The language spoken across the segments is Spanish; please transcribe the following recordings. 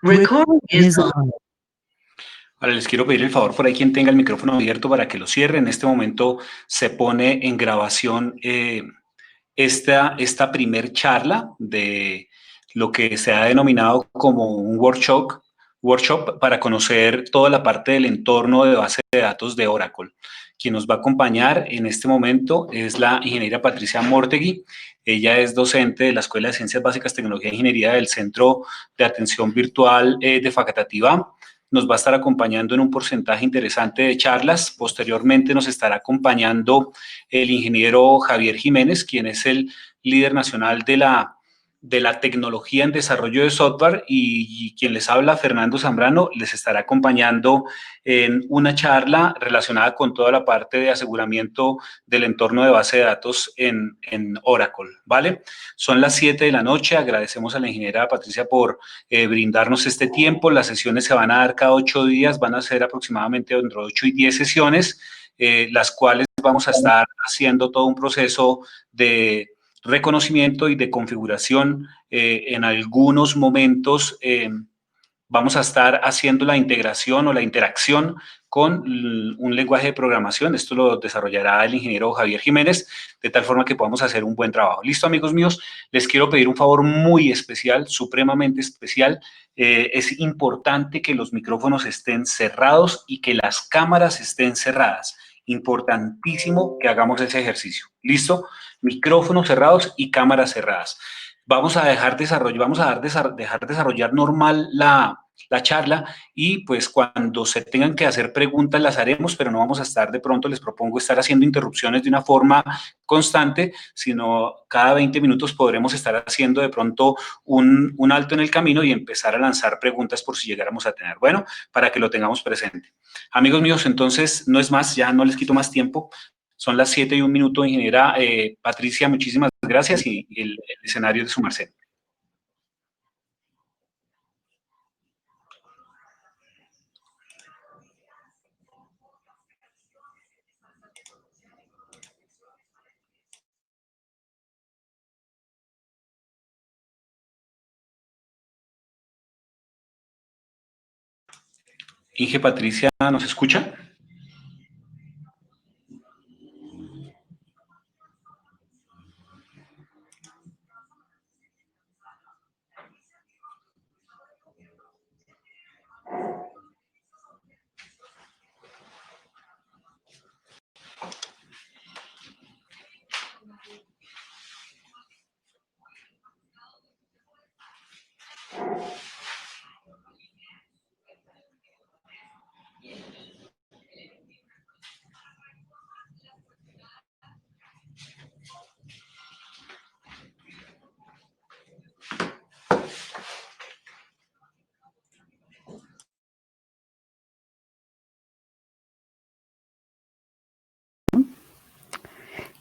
Recording is on. Ahora les quiero pedir el favor por ahí quien tenga el micrófono abierto para que lo cierre. En este momento se pone en grabación esta primer charla de lo que se ha denominado como un workshop para conocer toda la parte del entorno de base de datos de Oracle. Quien nos va a acompañar en este momento es la ingeniera Patricia Mortegui. Ella es docente de la Escuela de Ciencias Básicas, Tecnología e Ingeniería del Centro de Atención Virtual de Facatativá. Nos va a estar acompañando en un porcentaje interesante de charlas. Posteriormente nos estará acompañando el ingeniero Javier Jiménez, quien es el líder nacional de la tecnología en desarrollo de software, y quien les habla, Fernando Zambrano, les estará acompañando en una charla relacionada con toda la parte de aseguramiento del entorno de base de datos en Oracle, ¿vale? Son las 7 de la noche, agradecemos a la ingeniera Patricia por brindarnos este tiempo. Las sesiones se van a dar cada 8 días, van a ser aproximadamente entre 8 y 10 sesiones, las cuales vamos a estar haciendo todo un proceso de reconocimiento y de configuración. En algunos momentos vamos a estar haciendo la integración o la interacción con un lenguaje de programación. Esto lo desarrollará el ingeniero Javier Jiménez, de tal forma que podamos hacer un buen trabajo. Listo, amigos míos, les quiero pedir un favor muy especial, supremamente especial. Es importante que los micrófonos estén cerrados y que las cámaras estén cerradas. Importantísimo que hagamos ese ejercicio. ¿Listo? Micrófonos cerrados y cámaras cerradas. Vamos a dejar desarrollar normal la charla, y pues cuando se tengan que hacer preguntas las haremos, pero no vamos a estar, de pronto les propongo estar haciendo interrupciones de una forma constante, sino cada 20 minutos podremos estar haciendo de pronto un alto en el camino y empezar a lanzar preguntas por si llegáramos a tener. Bueno, para que lo tengamos presente. Amigos míos, entonces no es más, ya no les quito más tiempo. Son las 7 y 1 minuto, ingeniera Patricia, muchísimas gracias, y el escenario de su merced. Inge Patricia, ¿nos escucha?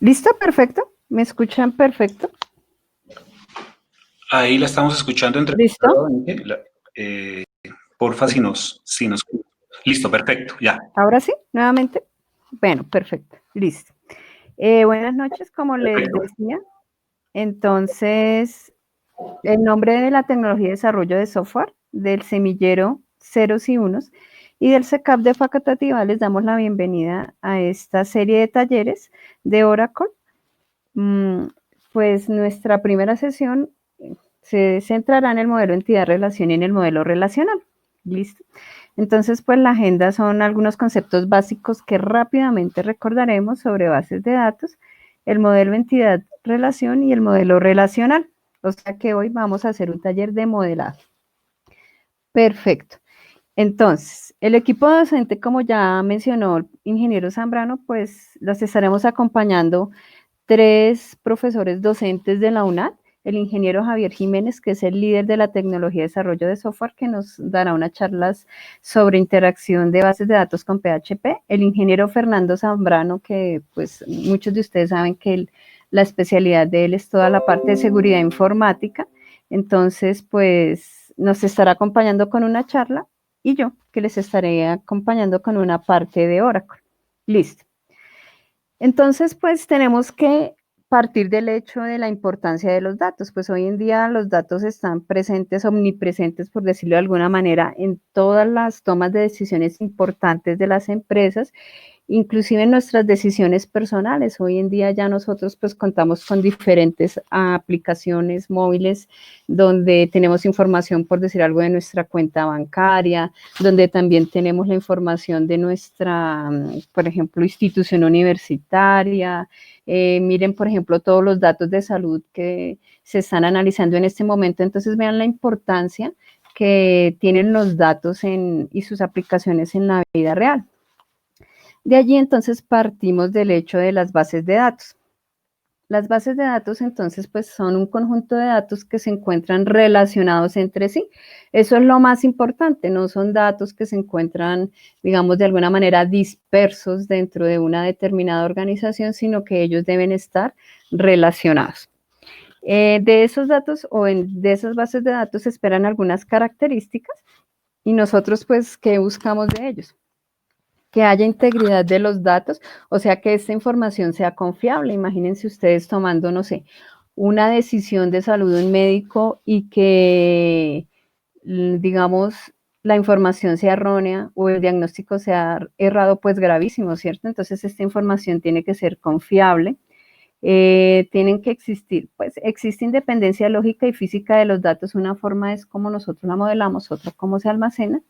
¿Listo? Perfecto. ¿Me escuchan perfecto? Ahí la estamos escuchando. ¿Listo? Porfa, si nos... Listo, perfecto, ya. ¿Ahora sí? ¿Nuevamente? Bueno, perfecto. Listo. Buenas noches, como les decía. Entonces, en nombre de la tecnología de desarrollo de software, del semillero Ceros y Unos y del CECAP de Facatativá, les damos la bienvenida a esta serie de talleres de Oracle. Pues nuestra primera sesión se centrará en el modelo entidad-relación y en el modelo relacional. ¿Listo? Entonces, pues la agenda son algunos conceptos básicos que rápidamente recordaremos sobre bases de datos, el modelo entidad-relación y el modelo relacional. O sea que hoy vamos a hacer un taller de modelado. Perfecto. Entonces, el equipo docente, como ya mencionó el ingeniero Zambrano, pues los estaremos acompañando 3 profesores docentes de la UNAD, el ingeniero Javier Jiménez, que es el líder de la tecnología de desarrollo de software, que nos dará unas charlas sobre interacción de bases de datos con PHP, el ingeniero Fernando Zambrano, que pues muchos de ustedes saben que la especialidad de él es toda la parte de seguridad informática, entonces pues nos estará acompañando con una charla, y yo, que les estaré acompañando con una parte de Oracle. Listo. Entonces, pues tenemos que partir del hecho de la importancia de los datos, pues hoy en día los datos están presentes, omnipresentes, por decirlo de alguna manera, en todas las tomas de decisiones importantes de las empresas, inclusive en nuestras decisiones personales. Hoy en día ya nosotros pues contamos con diferentes aplicaciones móviles donde tenemos información, por decir algo, de nuestra cuenta bancaria, donde también tenemos la información de nuestra, por ejemplo, institución universitaria. Miren, por ejemplo, todos los datos de salud que se están analizando en este momento. Entonces vean la importancia que tienen los datos y sus aplicaciones en la vida real. De allí entonces partimos del hecho de las bases de datos. Las bases de datos entonces pues son un conjunto de datos que se encuentran relacionados entre sí. Eso es lo más importante, no son datos que se encuentran, digamos, de alguna manera dispersos dentro de una determinada organización, sino que ellos deben estar relacionados. De esos datos de esas bases de datos se esperan algunas características y nosotros pues, ¿qué buscamos de ellos? Que haya integridad de los datos, o sea, que esta información sea confiable. Imagínense ustedes tomando, no sé, una decisión de salud de un médico y que, digamos, la información sea errónea o el diagnóstico sea errado, pues gravísimo, ¿cierto? Entonces, esta información tiene que ser confiable. Tienen que existir, pues existe independencia lógica y física de los datos. Una forma es cómo nosotros la modelamos, otra cómo se almacena.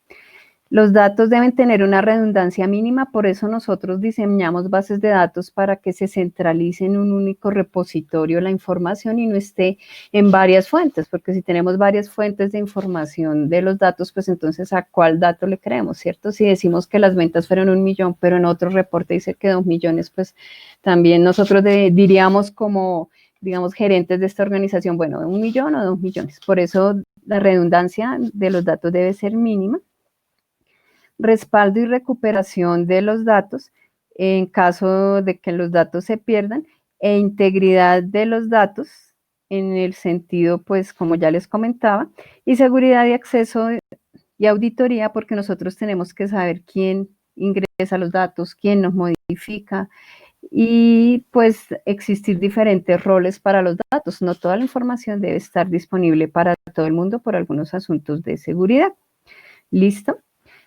Los datos deben tener una redundancia mínima, por eso nosotros diseñamos bases de datos para que se centralice en un único repositorio la información y no esté en varias fuentes, porque si tenemos varias fuentes de información de los datos, pues entonces ¿a cuál dato le creemos, cierto? Si decimos que las ventas fueron 1 millón, pero en otro reporte dice que 2 millones, pues también nosotros diríamos como, digamos, gerentes de esta organización, bueno, 1 millón o 2 millones. Por eso la redundancia de los datos debe ser mínima. Respaldo y recuperación de los datos en caso de que los datos se pierdan, e integridad de los datos en el sentido, pues, como ya les comentaba, y seguridad de acceso y auditoría, porque nosotros tenemos que saber quién ingresa los datos, quién nos modifica, y pues existir diferentes roles para los datos. No toda la información debe estar disponible para todo el mundo por algunos asuntos de seguridad. ¿Listo?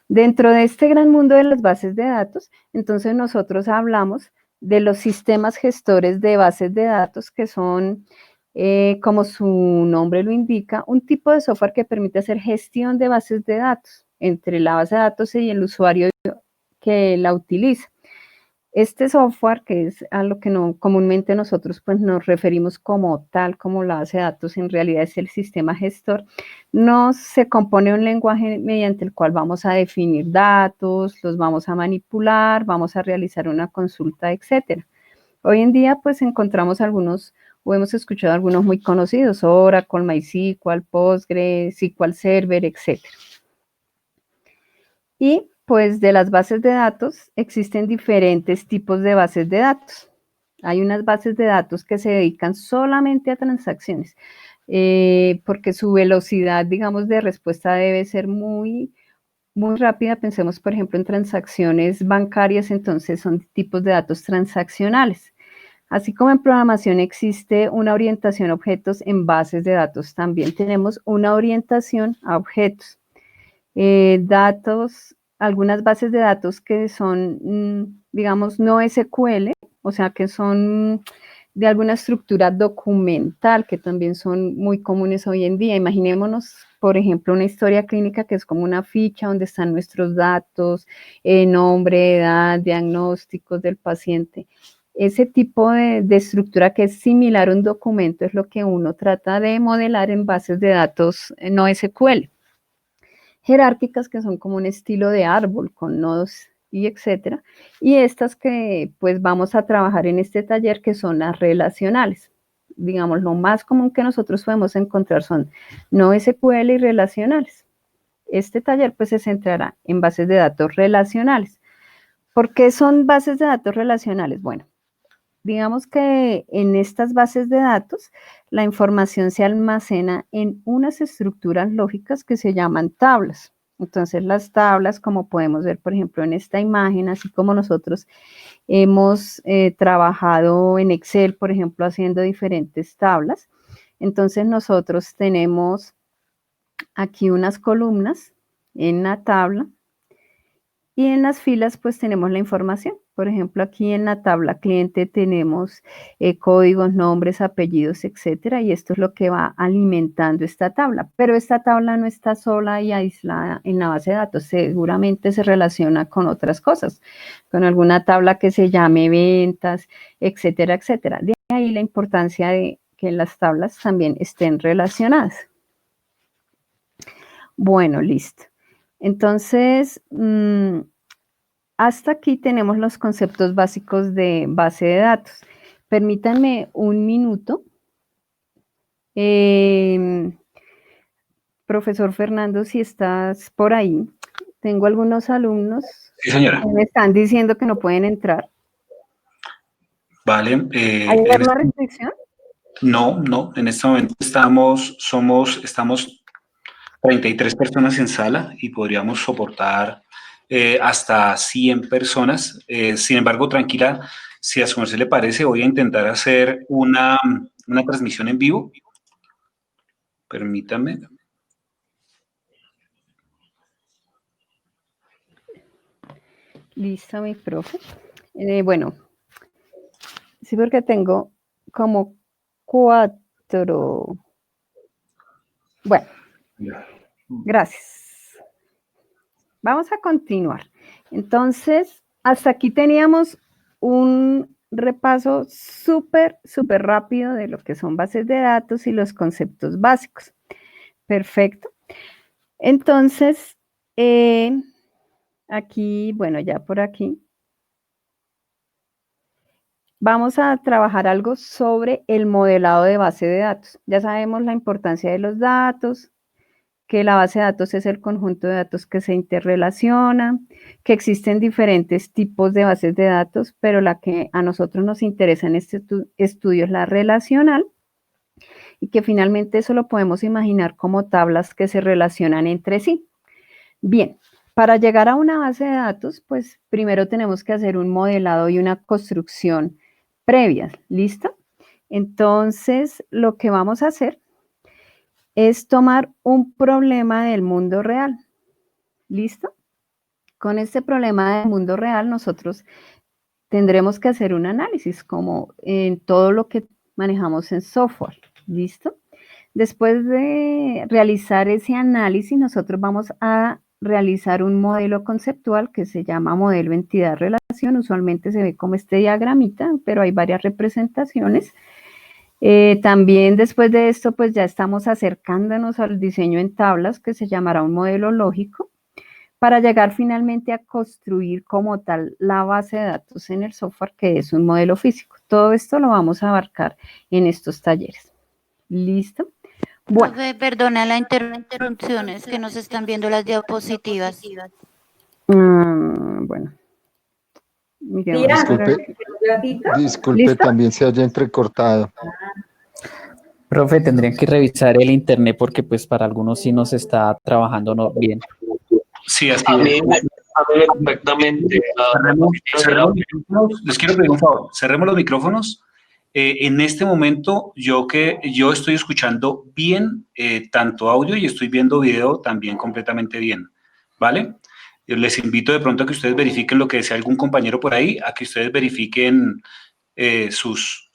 Dentro de este gran mundo de las bases de datos, entonces nosotros hablamos de los sistemas gestores de bases de datos, que son, como su nombre lo indica, un tipo de software que permite hacer gestión de bases de datos entre la base de datos y el usuario que la utiliza. Este software, que es a lo que comúnmente nosotros pues nos referimos como tal, como la base de datos, en realidad es el sistema gestor, se compone de un lenguaje mediante el cual vamos a definir datos, los vamos a manipular, vamos a realizar una consulta, etcétera. Hoy en día pues encontramos algunos, o hemos escuchado algunos muy conocidos, Oracle, MySQL, Postgres, SQL Server, etcétera. Y pues de las bases de datos existen diferentes tipos de bases de datos. Hay unas bases de datos que se dedican solamente a transacciones, porque su velocidad, digamos, de respuesta debe ser muy, muy rápida. Pensemos, por ejemplo, en transacciones bancarias, entonces son tipos de datos transaccionales. Así como en programación existe una orientación a objetos, en bases de datos también tenemos una orientación a objetos. Algunas bases de datos que son, digamos, no SQL, o sea, que son de alguna estructura documental, que también son muy comunes hoy en día. Imaginémonos, por ejemplo, una historia clínica que es como una ficha donde están nuestros datos, nombre, edad, diagnósticos del paciente. Ese tipo de estructura que es similar a un documento es lo que uno trata de modelar en bases de datos no SQL. Jerárquicas, que son como un estilo de árbol con nodos y etcétera, y estas que pues vamos a trabajar en este taller, que son las relacionales. Digamos, lo más común que nosotros podemos encontrar son no SQL y relacionales. Este taller pues se centrará en bases de datos relacionales. ¿Por qué son bases de datos relacionales? Bueno, digamos que en estas bases de datos la información se almacena en unas estructuras lógicas que se llaman tablas. Entonces las tablas, como podemos ver, por ejemplo, en esta imagen, así como nosotros hemos trabajado en Excel, por ejemplo, haciendo diferentes tablas. Entonces nosotros tenemos aquí unas columnas en la tabla y en las filas pues tenemos la información. Por ejemplo, aquí en la tabla cliente tenemos códigos, nombres, apellidos, etcétera, y esto es lo que va alimentando esta tabla. Pero esta tabla no está sola y aislada en la base de datos, seguramente se relaciona con otras cosas, con alguna tabla que se llame ventas, etcétera, etcétera. De ahí la importancia de que las tablas también estén relacionadas. Bueno, listo. Entonces, hasta aquí tenemos los conceptos básicos de base de datos. Permítanme un minuto. Profesor Fernando, si estás por ahí, tengo algunos alumnos Sí, señora. que me están diciendo que no pueden entrar. Vale. ¿Hay alguna restricción? No, en este momento estamos 33 personas en sala y podríamos soportar hasta 100 personas. Sin embargo, tranquila, si a su merced le parece, voy a intentar hacer una transmisión en vivo. Permítame. Listo, mi profe. Bueno, sí, porque tengo como 4. Bueno, gracias. Vamos a continuar. Entonces, hasta aquí teníamos un repaso súper rápido de lo que son bases de datos y los conceptos básicos. Perfecto. Entonces, aquí, bueno, ya por aquí, vamos a trabajar algo sobre el modelado de base de datos. Ya sabemos la importancia de los datos, que la base de datos es el conjunto de datos que se interrelaciona, que existen diferentes tipos de bases de datos, pero la que a nosotros nos interesa en este estudio es la relacional, y que finalmente eso lo podemos imaginar como tablas que se relacionan entre sí. Bien, para llegar a una base de datos, pues primero tenemos que hacer un modelado y una construcción previas, ¿listo? Entonces, lo que vamos a hacer es tomar un problema del mundo real, ¿listo? Con este problema del mundo real nosotros tendremos que hacer un análisis como en todo lo que manejamos en software, ¿listo? Después de realizar ese análisis, nosotros vamos a realizar un modelo conceptual que se llama modelo entidad-relación. Usualmente se ve como este diagramita, pero hay varias representaciones. También después de esto, pues ya estamos acercándonos al diseño en tablas, que se llamará un modelo lógico, para llegar finalmente a construir como tal la base de datos en el software, que es un modelo físico. Todo esto lo vamos a abarcar en estos talleres. ¿Listo? Bueno. Profe, perdona la interrupción, es que nos están viendo las diapositivas. Bueno. Disculpe, también se haya entrecortado. Profe, tendrían que revisar el internet porque pues para algunos sí nos está trabajando bien. Sí, así es. Perfectamente. Les quiero pedir un favor, cerremos los micrófonos. En este momento yo estoy escuchando bien tanto audio y estoy viendo video también completamente bien, ¿vale? Les invito de pronto a que ustedes verifiquen lo que decía algún compañero por ahí, a que ustedes verifiquen sus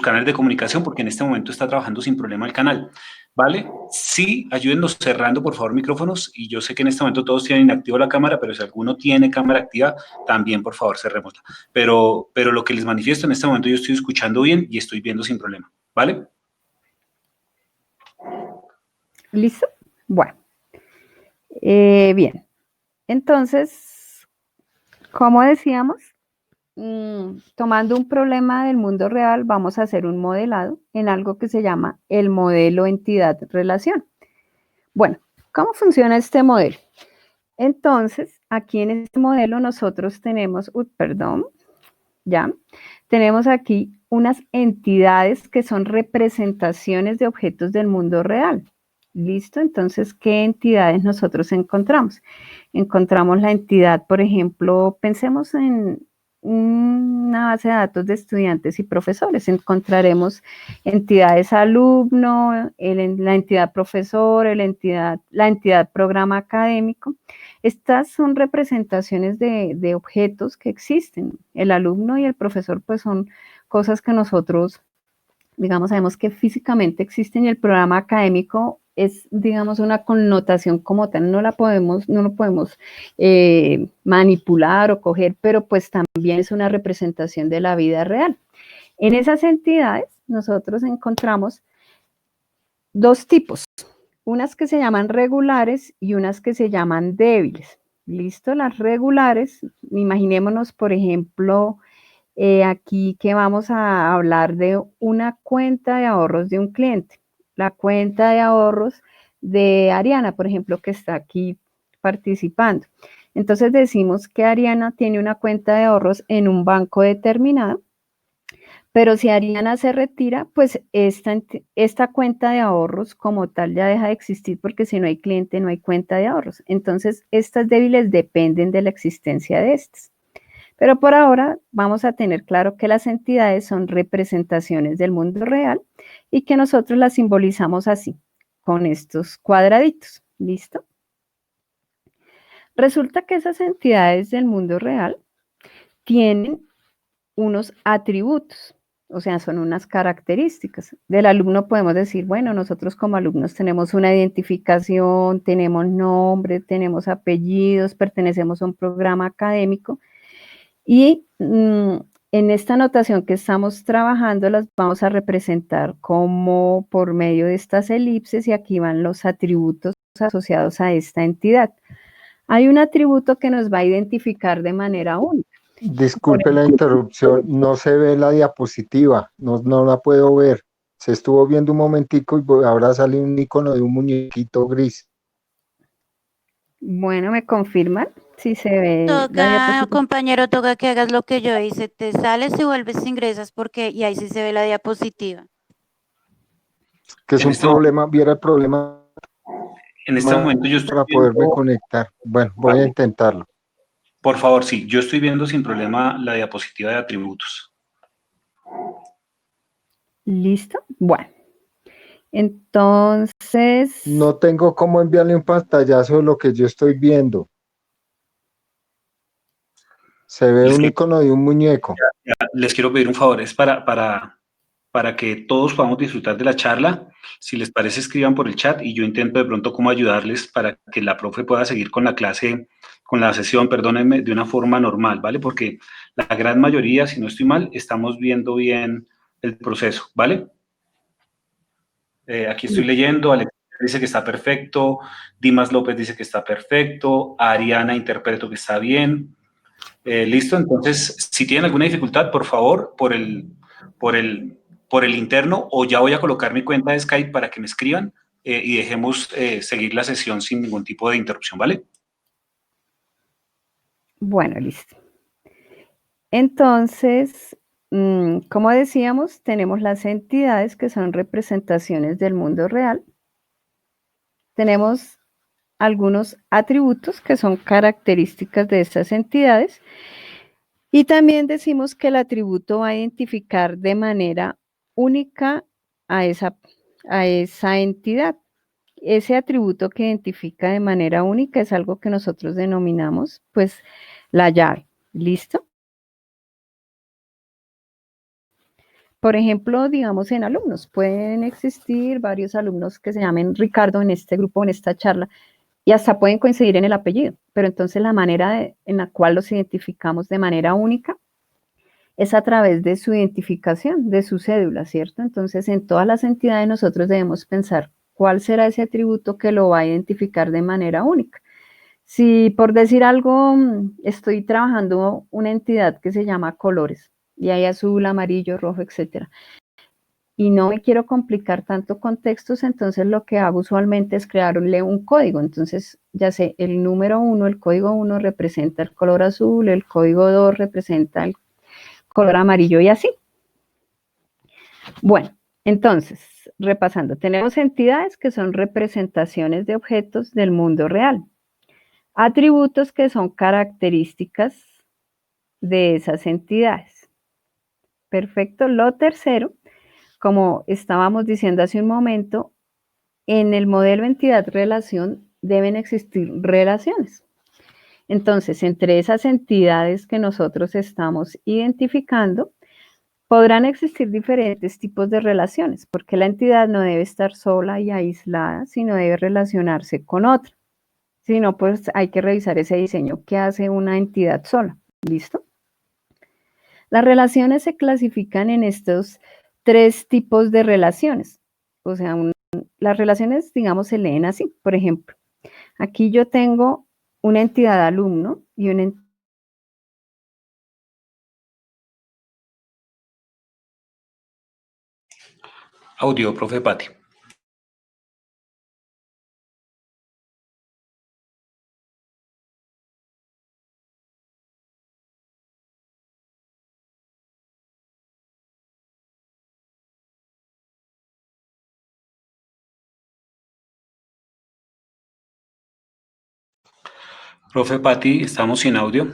canales de comunicación, porque en este momento está trabajando sin problema el canal, ¿vale? Sí, ayúdennos cerrando, por favor, micrófonos, y yo sé que en este momento todos tienen inactivo la cámara, pero si alguno tiene cámara activa, también, por favor, cerrémosla. Pero lo que les manifiesto en este momento, yo estoy escuchando bien y estoy viendo sin problema, ¿vale? ¿Listo? Bueno. Bien. Entonces, como decíamos, tomando un problema del mundo real, vamos a hacer un modelado en algo que se llama el modelo entidad-relación. Bueno, ¿cómo funciona este modelo? Entonces, aquí en este modelo nosotros tenemos, tenemos aquí unas entidades que son representaciones de objetos del mundo real, ¿Listo? Entonces, ¿qué entidades nosotros encontramos? Encontramos la entidad, por ejemplo, pensemos en una base de datos de estudiantes y profesores. Encontraremos entidades alumno, la entidad profesor, la entidad programa académico. Estas son representaciones de objetos que existen. El alumno y el profesor pues son cosas que nosotros, digamos, sabemos que físicamente existen, y el programa académico es, digamos, una connotación como tal, no lo podemos manipular o coger, pero pues también es una representación de la vida real. En esas entidades nosotros encontramos dos tipos, unas que se llaman regulares y unas que se llaman débiles. ¿Listo? Las regulares, imaginémonos, por ejemplo, aquí que vamos a hablar de una cuenta de ahorros de un cliente. La cuenta de ahorros de Ariana, por ejemplo, que está aquí participando. Entonces decimos que Ariana tiene una cuenta de ahorros en un banco determinado, pero si Ariana se retira, pues esta cuenta de ahorros como tal ya deja de existir, porque si no hay cliente no hay cuenta de ahorros. Entonces estas débiles dependen de la existencia de estas. Pero por ahora vamos a tener claro que las entidades son representaciones del mundo real y que nosotros las simbolizamos así, con estos cuadraditos. ¿Listo? Resulta que esas entidades del mundo real tienen unos atributos, o sea, son unas características. Del alumno podemos decir, bueno, nosotros como alumnos tenemos una identificación, tenemos nombre, tenemos apellidos, pertenecemos a un programa académico. Y en esta notación que estamos trabajando las vamos a representar como por medio de estas elipses, y aquí van los atributos asociados a esta entidad. Hay un atributo que nos va a identificar de manera única. Disculpe la interrupción, no se ve la diapositiva, no la puedo ver. Se estuvo viendo un momentico y ahora sale un icono de un muñequito gris. Bueno, ¿me confirman si se ve la Toca, diapositiva? compañero, toca que hagas lo que yo hice. Te sales y vuelves, ingresas porque y ahí sí se ve la diapositiva. Que es un problema, viera el problema En este momento yo estoy para poderme viendo, conectar. Bueno, voy a intentarlo. por favor, sí, yo estoy viendo sin problema la diapositiva de atributos. ¿Listo? Bueno. Entonces... No tengo cómo enviarle un pantallazo de lo que yo estoy viendo. Se ve un icono de un muñeco. Les quiero pedir un favor, es para que todos podamos disfrutar de la charla. Si les parece, escriban por el chat y yo intento de pronto cómo ayudarles para que la profe pueda seguir con la clase, con la sesión, perdónenme, de una forma normal, ¿vale? Porque la gran mayoría, si no estoy mal, estamos viendo bien el proceso, ¿vale? Aquí estoy leyendo, Alex dice que está perfecto, Dimas López dice que está perfecto, Ariana interpreto que está bien. Listo, entonces, si tienen alguna dificultad, por favor, por el interno, o ya voy a colocar mi cuenta de Skype para que me escriban y dejemos seguir la sesión sin ningún tipo de interrupción, ¿vale? Bueno, listo. Entonces, como decíamos, tenemos las entidades que son representaciones del mundo real. Tenemos algunos atributos que son características de estas entidades. Y también decimos que el atributo va a identificar de manera única a esa entidad. Ese atributo que identifica de manera única es algo que nosotros denominamos, pues, la llave. ¿Listo? Por ejemplo, digamos en alumnos, pueden existir varios alumnos que se llamen Ricardo en este grupo, en esta charla, y hasta pueden coincidir en el apellido, pero entonces la manera en la cual los identificamos de manera única es a través de su identificación, de su cédula, ¿cierto? Entonces, en todas las entidades nosotros debemos pensar cuál será ese atributo que lo va a identificar de manera única. Si por decir algo, estoy trabajando una entidad que se llama colores, y hay azul, amarillo, rojo, etcétera, y no me quiero complicar tanto con textos, entonces lo que hago usualmente es crearle un código. Entonces, ya sé, el número 1, el código 1 representa el color azul, el código 2 representa el color amarillo y así. Bueno, entonces, repasando, tenemos entidades que son representaciones de objetos del mundo real, atributos que son características de esas entidades. Perfecto. Lo tercero, como estábamos diciendo hace un momento, en el modelo entidad-relación deben existir relaciones. Entonces, entre esas entidades que nosotros estamos identificando, podrán existir diferentes tipos de relaciones, porque la entidad no debe estar sola y aislada, sino debe relacionarse con otra. Si no, pues hay que revisar ese diseño. ¿Qué hace una entidad sola? ¿Listo? Las relaciones se clasifican en estos 3 tipos de relaciones. O sea, las relaciones, digamos, se leen así. Por ejemplo, aquí yo tengo una entidad alumno y una entidad. Audio, profe Pati. Profe Pati, estamos sin audio.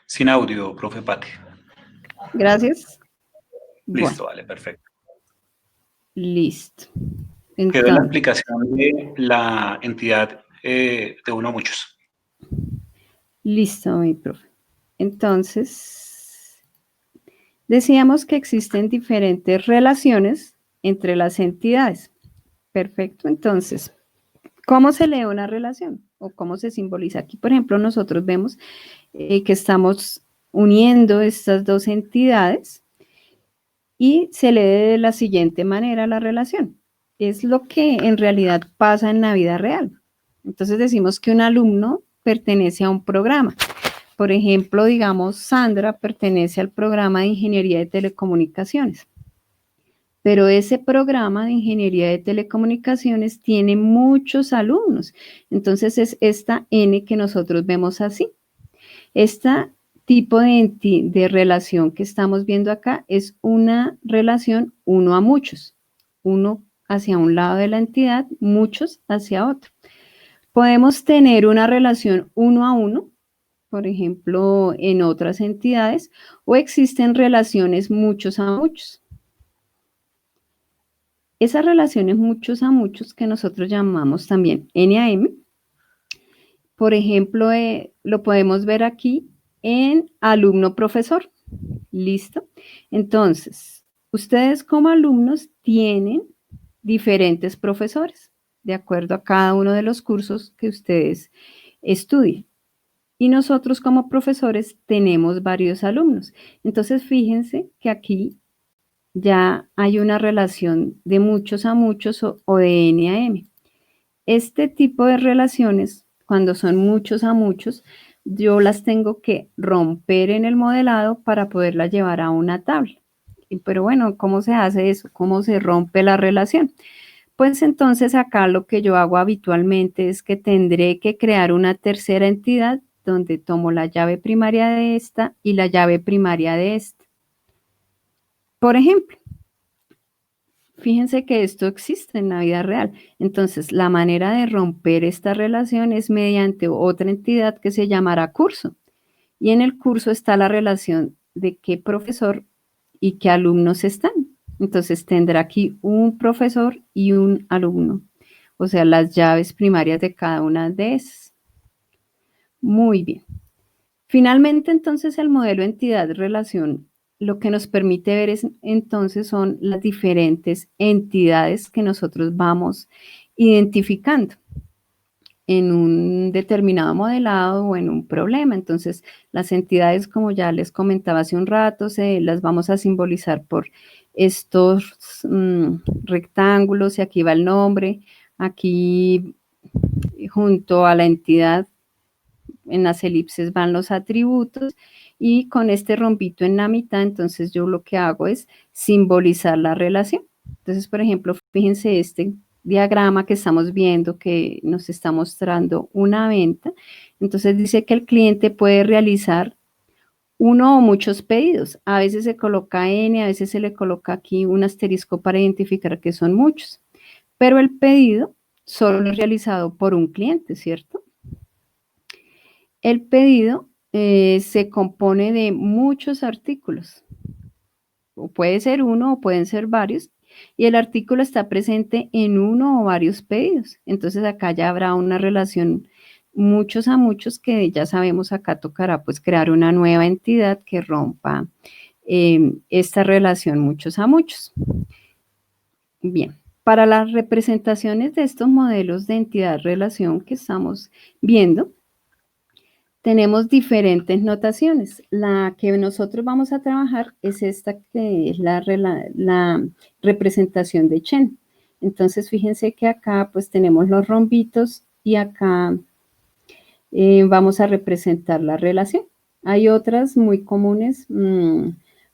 Sin audio, profe Pati. Gracias. Listo, Bueno, vale, perfecto. listo. Quedó en la Entonces, aplicación de la entidad de uno a muchos. listo, mi profe. Entonces, decíamos que existen diferentes relaciones entre las entidades. Perfecto. Entonces, ¿cómo se lee una relación? ¿O cómo se simboliza? Aquí, por ejemplo, nosotros vemos que estamos uniendo estas 2 entidades y se lee de la siguiente manera la relación. Es lo que en realidad pasa en la vida real. Entonces decimos que un alumno pertenece a un programa. Por ejemplo, digamos, Sandra pertenece al programa de Ingeniería de Telecomunicaciones. Pero ese programa de Ingeniería de Telecomunicaciones tiene muchos alumnos. Entonces es esta N que nosotros vemos así. Este tipo de relación que estamos viendo acá es una relación uno a muchos. Uno hacia un lado de la entidad, muchos hacia otro. Podemos tener una relación uno a uno, por ejemplo, en otras entidades, o existen relaciones muchos a muchos. Esas relaciones muchos a muchos que nosotros llamamos también N a M, por ejemplo, lo podemos ver aquí en alumno-profesor. ¿Listo? Entonces, ustedes como alumnos tienen diferentes profesores, de acuerdo a cada uno de los cursos que ustedes estudien. Y nosotros como profesores tenemos varios alumnos. Entonces, fíjense que aquí ya hay una relación de muchos a muchos o de N a M. Este tipo de relaciones, cuando son muchos a muchos, yo las tengo que romper en el modelado para poderlas llevar a una tabla. Pero bueno, ¿cómo se hace eso? ¿Cómo se rompe la relación? Pues entonces acá lo que yo hago habitualmente es que tendré que crear una tercera entidad donde tomo la llave primaria de esta y la llave primaria de esta. Por ejemplo, fíjense que esto existe en la vida real. Entonces, la manera de romper esta relación es mediante otra entidad que se llamará curso. Y en el curso está la relación de qué profesor y qué alumnos están. Entonces, tendrá aquí un profesor y un alumno. O sea, las llaves primarias de cada una de esas. Muy bien. Finalmente, entonces, el modelo entidad-relación lo que nos permite ver es, entonces, son las diferentes entidades que nosotros vamos identificando en un determinado modelado o en un problema. Entonces, las entidades, como ya les comentaba hace un rato, las vamos a simbolizar por estos rectángulos, y aquí va el nombre, aquí junto a la entidad en las elipses van los atributos, y con este rombito en la mitad, entonces yo lo que hago es simbolizar la relación. Entonces, por ejemplo, fíjense este diagrama que estamos viendo que nos está mostrando una venta, entonces dice que el cliente puede realizar uno o muchos pedidos. A veces se coloca N, a veces se le coloca aquí un asterisco para identificar que son muchos. Pero el pedido solo es realizado por un cliente, ¿cierto? El pedido se compone de muchos artículos. O puede ser uno o pueden ser varios. Y el artículo está presente en uno o varios pedidos. Entonces acá ya habrá una relación muchos a muchos que ya sabemos acá tocará pues crear una nueva entidad que rompa esta relación muchos a muchos. Bien, para las representaciones de estos modelos de entidad-relación que estamos viendo, tenemos diferentes notaciones. La que nosotros vamos a trabajar es esta que es la representación de Chen. Entonces, fíjense que acá pues tenemos los rombitos y acá vamos a representar la relación. Hay otras muy comunes,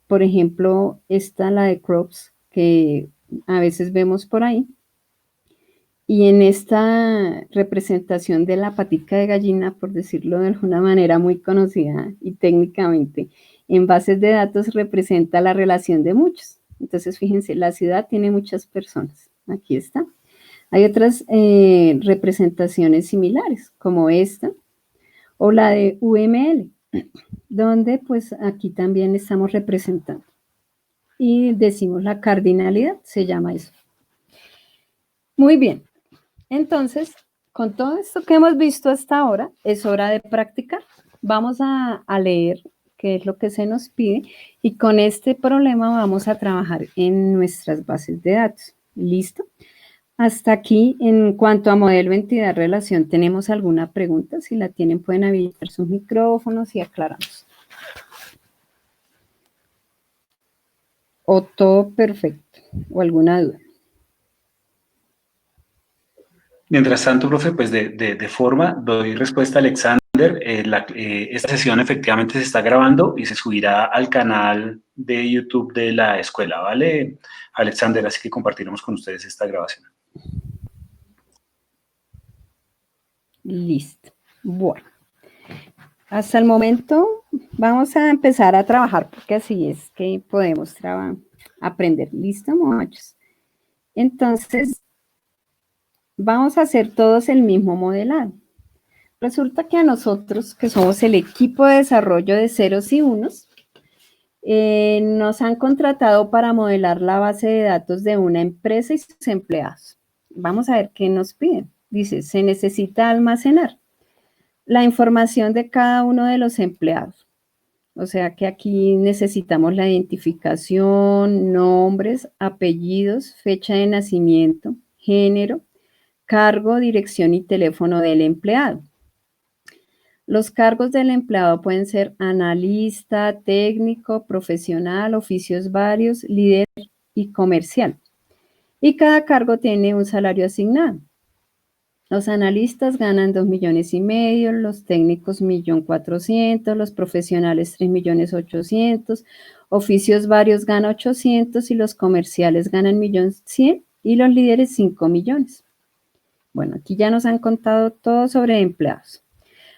por ejemplo, esta, la de crops, que a veces vemos por ahí. Y en esta representación de la patica de gallina, por decirlo de alguna manera muy conocida y técnicamente, en bases de datos representa la relación de muchos. Entonces, fíjense, la ciudad tiene muchas personas. Aquí está. Hay otras representaciones similares, como esta, o la de UML, donde pues aquí también estamos representando. Y decimos la cardinalidad, se llama eso. Muy bien. Entonces, con todo esto que hemos visto hasta ahora, es hora de practicar. Vamos a leer qué es lo que se nos pide y con este problema vamos a trabajar en nuestras bases de datos. ¿Listo? Hasta aquí, en cuanto a modelo, entidad, relación, ¿tenemos alguna pregunta? Si la tienen, pueden habilitar sus micrófonos y aclaramos. ¿O todo perfecto? ¿O alguna duda? Mientras tanto, profe, pues de forma, doy respuesta a Alexander. Esta sesión efectivamente se está grabando y se subirá al canal de YouTube de la escuela, ¿vale, Alexander? Así que compartiremos con ustedes esta grabación. Listo. Bueno, hasta el momento vamos a empezar a trabajar porque así es que podemos aprender. ¿Listo, muchachos? Entonces, vamos a hacer todos el mismo modelado. Resulta que a nosotros, que somos el equipo de desarrollo de ceros y unos, nos han contratado para modelar la base de datos de una empresa y sus empleados. Vamos a ver qué nos piden. Dice, se necesita almacenar la información de cada uno de los empleados. O sea que aquí necesitamos la identificación, nombres, apellidos, fecha de nacimiento, género, cargo, dirección y teléfono del empleado. Los cargos del empleado pueden ser analista, técnico, profesional, oficios varios, líder y comercial. Y cada cargo tiene un salario asignado. Los analistas ganan 2,5 millones, los técnicos 1,400,000, los profesionales 3,800,000, oficios varios ganan 800 y los comerciales ganan 1,100,000 y los líderes 5 millones. Bueno, aquí ya nos han contado todo sobre empleados.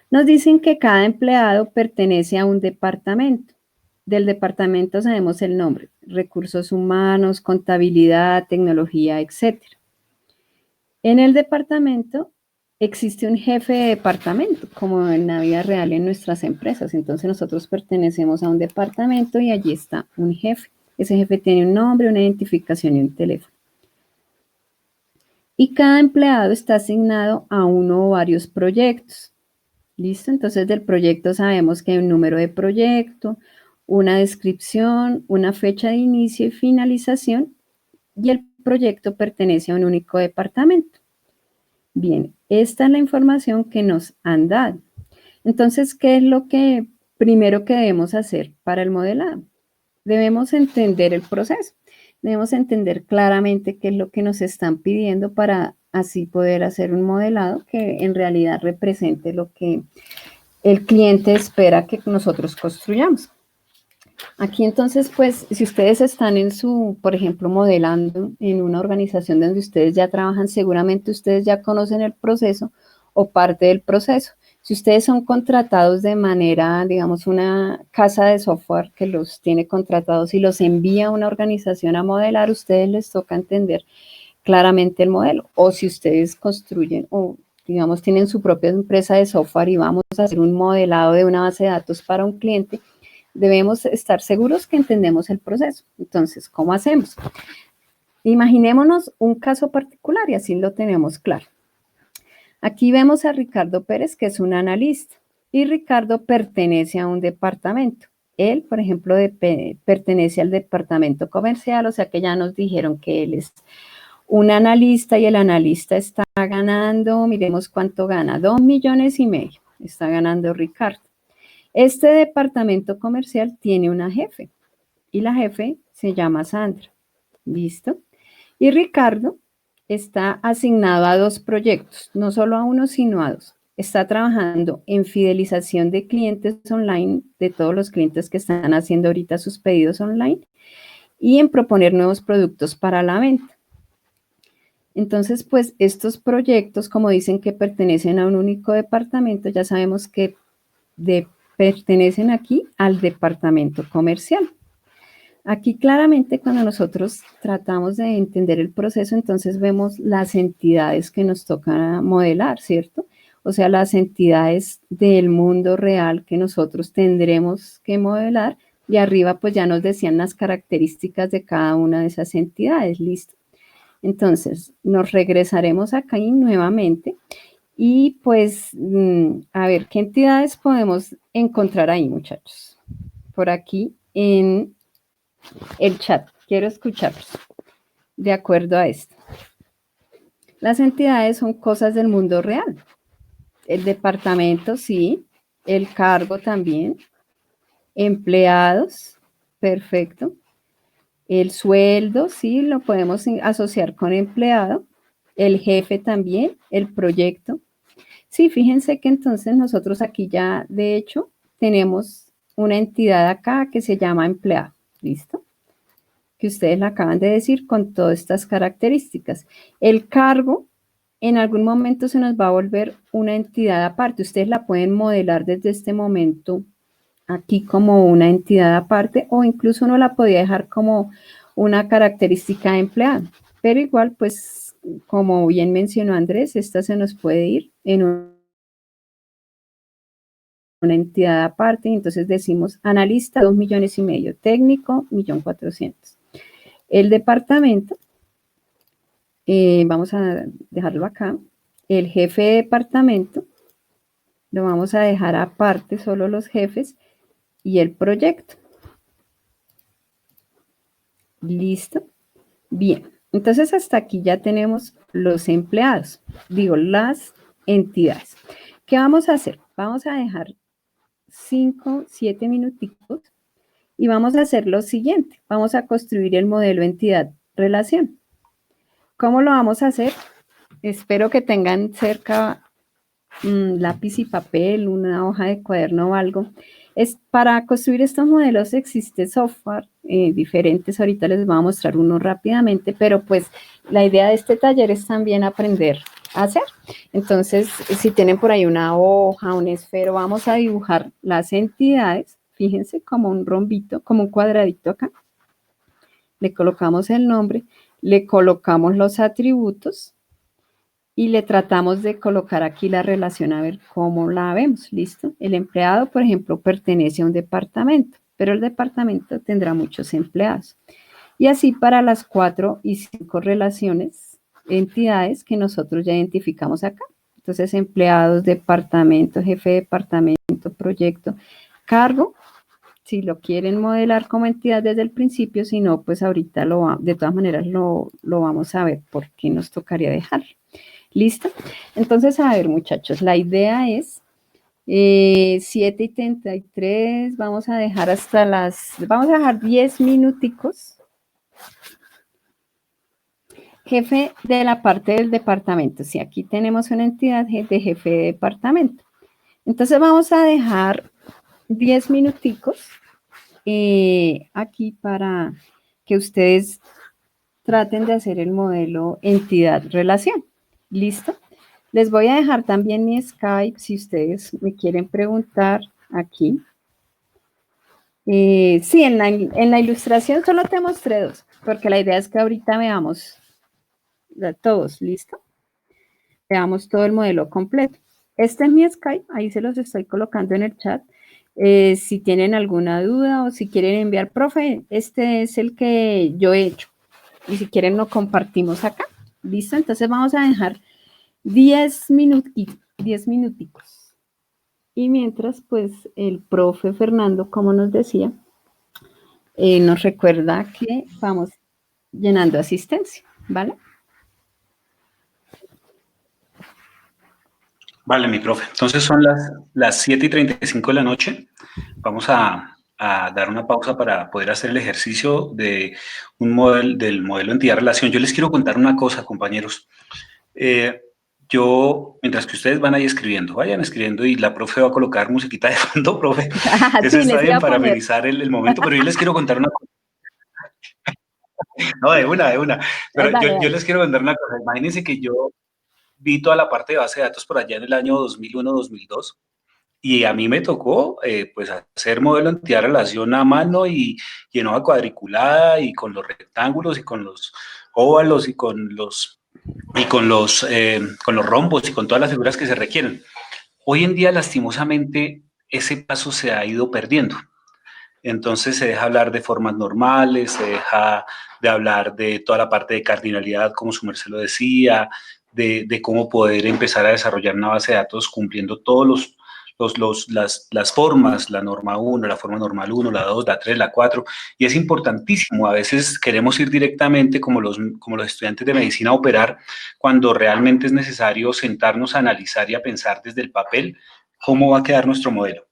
Nos dicen que cada empleado pertenece a un departamento. Del departamento sabemos el nombre, recursos humanos, contabilidad, tecnología, etc. En el departamento existe un jefe de departamento, como en la vida real en nuestras empresas. Entonces nosotros pertenecemos a un departamento y allí está un jefe. Ese jefe tiene un nombre, una identificación y un teléfono. Y cada empleado está asignado a uno o varios proyectos. ¿Listo? Entonces del proyecto sabemos que hay un número de proyecto, una descripción, una fecha de inicio y finalización, y el proyecto pertenece a un único departamento. Bien, esta es la información que nos han dado. Entonces, ¿qué es lo que primero que debemos hacer para el modelado? Debemos entender el proceso. Debemos entender claramente qué es lo que nos están pidiendo para así poder hacer un modelado que en realidad represente lo que el cliente espera que nosotros construyamos. Aquí entonces, pues, si ustedes están en su, por ejemplo, modelando en una organización donde ustedes ya trabajan, seguramente ustedes ya conocen el proceso o parte del proceso. Si ustedes son contratados de manera, digamos, una casa de software que los tiene contratados y los envía a una organización a modelar, a ustedes les toca entender claramente el modelo. O si ustedes construyen o, digamos, tienen su propia empresa de software y vamos a hacer un modelado de una base de datos para un cliente, debemos estar seguros que entendemos el proceso. Entonces, ¿cómo hacemos? Imaginémonos un caso particular y así lo tenemos claro. Aquí vemos a Ricardo Pérez, que es un analista, y Ricardo pertenece a un departamento. Él, por ejemplo, pertenece al departamento comercial, o sea que ya nos dijeron que él es un analista y el analista está ganando, miremos cuánto gana, 2,5 millones está ganando Ricardo. Este departamento comercial tiene una jefe y la jefe se llama Sandra. ¿Listo? Y Ricardo está asignado a 2 proyectos, no solo a uno, sino a 2. Está trabajando en fidelización de clientes online, de todos los clientes que están haciendo ahorita sus pedidos online, y en proponer nuevos productos para la venta. Entonces, pues estos proyectos, como dicen que pertenecen a un único departamento, ya sabemos que pertenecen aquí al departamento comercial. Aquí claramente cuando nosotros tratamos de entender el proceso, entonces vemos las entidades que nos toca modelar, ¿cierto? O sea, las entidades del mundo real que nosotros tendremos que modelar y arriba pues ya nos decían las características de cada una de esas entidades, ¿listo? Entonces, nos regresaremos acá nuevamente y pues a ver, ¿qué entidades podemos encontrar ahí, muchachos? Por aquí en el chat, quiero escucharlos de acuerdo a esto. Las entidades son cosas del mundo real. El departamento, sí. El cargo también. Empleados, perfecto. El sueldo, sí, lo podemos asociar con empleado. El jefe también. El proyecto. Sí, fíjense que entonces nosotros aquí ya, de hecho, tenemos una entidad acá que se llama empleado. ¿Listo? Que ustedes la acaban de decir con todas estas características. El cargo en algún momento se nos va a volver una entidad aparte. Ustedes la pueden modelar desde este momento aquí como una entidad aparte o incluso uno la podía dejar como una característica de empleado. Pero igual, pues, como bien mencionó Andrés, esta se nos puede ir en una entidad aparte. Y entonces decimos analista, 2,5 millones, técnico, 1,400,000. El departamento, vamos a dejarlo acá. El jefe de departamento, lo vamos a dejar aparte, solo los jefes. Y el proyecto. ¿Listo? Bien. Entonces, hasta aquí ya tenemos los empleados. Digo, las entidades. ¿Qué vamos a hacer? Vamos a dejar 5, 7 minuticos y vamos a hacer lo siguiente. Vamos a construir el modelo entidad-relación. ¿Cómo lo vamos a hacer? Espero que tengan cerca lápiz y papel, una hoja de cuaderno o algo. Para construir estos modelos existe software diferentes. Ahorita les voy a mostrar uno rápidamente, pero pues la idea de este taller es también aprender a hacer. Entonces, si tienen por ahí una hoja, un esfero, vamos a dibujar las entidades. Fíjense como un rombito, como un cuadradito acá. Le colocamos el nombre, le colocamos los atributos y le tratamos de colocar aquí la relación a ver cómo la vemos. ¿Listo? El empleado, por ejemplo, pertenece a un departamento, pero el departamento tendrá muchos empleados. Y así para las 4 y 5 relaciones, entidades que nosotros ya identificamos acá. Entonces, empleados, departamento, jefe de departamento, proyecto, cargo. Si lo quieren modelar como entidad desde el principio, si no, pues ahorita de todas maneras lo vamos a ver porque nos tocaría dejarlo. ¿Listo? Entonces, a ver, muchachos, la idea es 7:33, vamos a dejar vamos a dejar 10 minuticos. Jefe de la parte del departamento. Si aquí tenemos una entidad de jefe de departamento. Entonces, vamos a dejar 10 minuticos aquí para que ustedes traten de hacer el modelo entidad-relación. ¿Listo? Les voy a dejar también mi Skype si ustedes me quieren preguntar aquí. Sí, en la ilustración solo te mostré dos, porque la idea es que ahorita veamos todos, ¿listo? Veamos todo el modelo completo. Este es mi Skype, ahí se los estoy colocando en el chat. Si tienen alguna duda o si quieren enviar, profe, este es el que yo he hecho. Y si quieren lo compartimos acá. ¿Listo? Entonces vamos a dejar 10 minuticos. Y mientras, pues, el profe Fernando, como nos decía, nos recuerda que vamos llenando asistencia, ¿vale? Vale, mi profe. Entonces son las 7:35 de la noche. Vamos a dar una pausa para poder hacer el ejercicio de del modelo entidad-relación. Yo les quiero contar una cosa, compañeros. Mientras que ustedes van ahí escribiendo, vayan escribiendo y la profe va a colocar musiquita de fondo, profe. Eso Sí, está les iba bien a para poner. amenizar el momento, pero yo les quiero contar una cosa. No, de una. Pero Dale, yo dale. les quiero contar una cosa. Imagínense que yo vi toda la parte de base de datos por allá en el año 2001-2002 y a mí me tocó pues hacer modelo entidad-relación a mano y en hoja cuadriculada y con los rectángulos y con los óvalos y con los rombos y con todas las figuras que se requieren. Hoy en día, lastimosamente, ese paso se ha ido perdiendo. Entonces se deja hablar de formas normales, se deja de hablar de toda la parte de cardinalidad, como su merced lo decía, de cómo poder empezar a desarrollar una base de datos cumpliendo todos las formas, la norma 1, la forma normal 1, la 2, la 3, la 4, y es importantísimo. A veces queremos ir directamente, como los estudiantes de medicina, a operar, cuando realmente es necesario sentarnos a analizar y a pensar desde el papel cómo va a quedar nuestro modelo.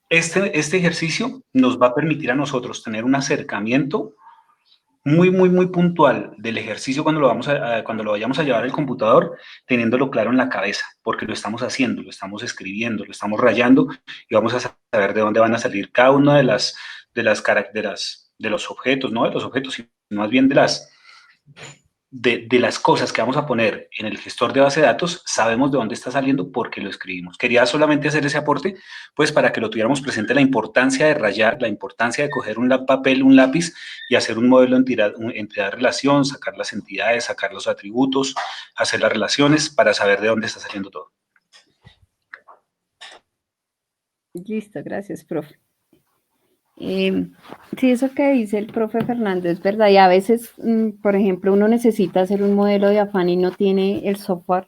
Este ejercicio nos va a permitir a nosotros tener un acercamiento muy puntual del ejercicio cuando lo vayamos a llevar al computador, teniéndolo claro en la cabeza, porque lo estamos haciendo, lo estamos escribiendo, lo estamos rayando y vamos a saber de dónde van a salir cada una de los objetos, no de los objetos, sino más bien de las cosas que vamos a poner en el gestor de base de datos. Sabemos de dónde está saliendo porque lo escribimos. Quería solamente hacer ese aporte, pues para que lo tuviéramos presente, la importancia de rayar, la importancia de coger un papel, un lápiz y hacer un modelo entidad-relación, sacar las entidades, sacar los atributos, hacer las relaciones para saber de dónde está saliendo todo. Listo, gracias, profe. Sí, eso que dice el profe Fernando es verdad, y a veces, por ejemplo, uno necesita hacer un modelo de afán y no tiene el software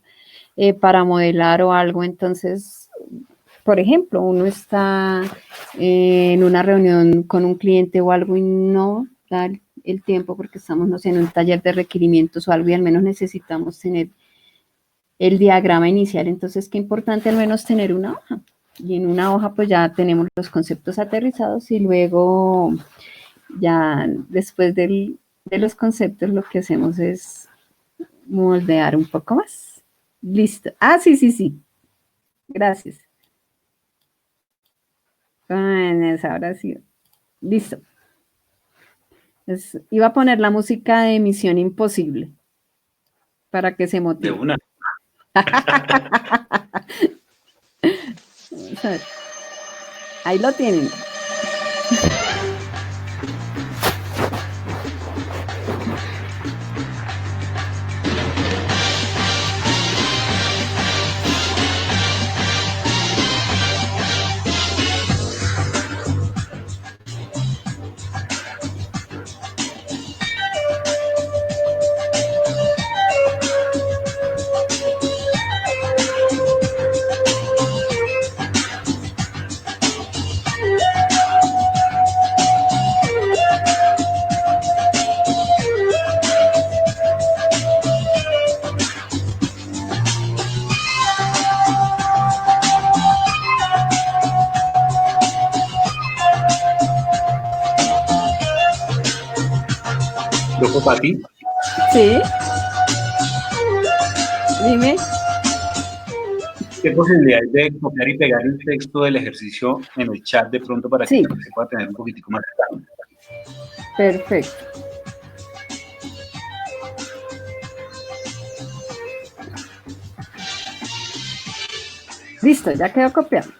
para modelar o algo, entonces, por ejemplo, uno está en una reunión con un cliente o algo y no da el tiempo porque estamos, no sé, en un taller de requerimientos o algo y al menos necesitamos tener el diagrama inicial, entonces qué importante al menos tener una hoja. Y en una hoja pues ya tenemos los conceptos aterrizados y luego ya después de los conceptos lo que hacemos es moldear un poco más. Listo. Ah, sí. Gracias. Bueno, ahora sí. Listo. Iba a poner la música de Misión Imposible para que se motive. De una. Vamos a ver. Ahí lo tienen. ¿Loco para ti? Sí. Dime. ¿Qué posibilidades de copiar y pegar el texto del ejercicio en el chat de pronto para que Sí. se pueda tener un poquitico más claro? Perfecto. Listo, ya quedó copiado.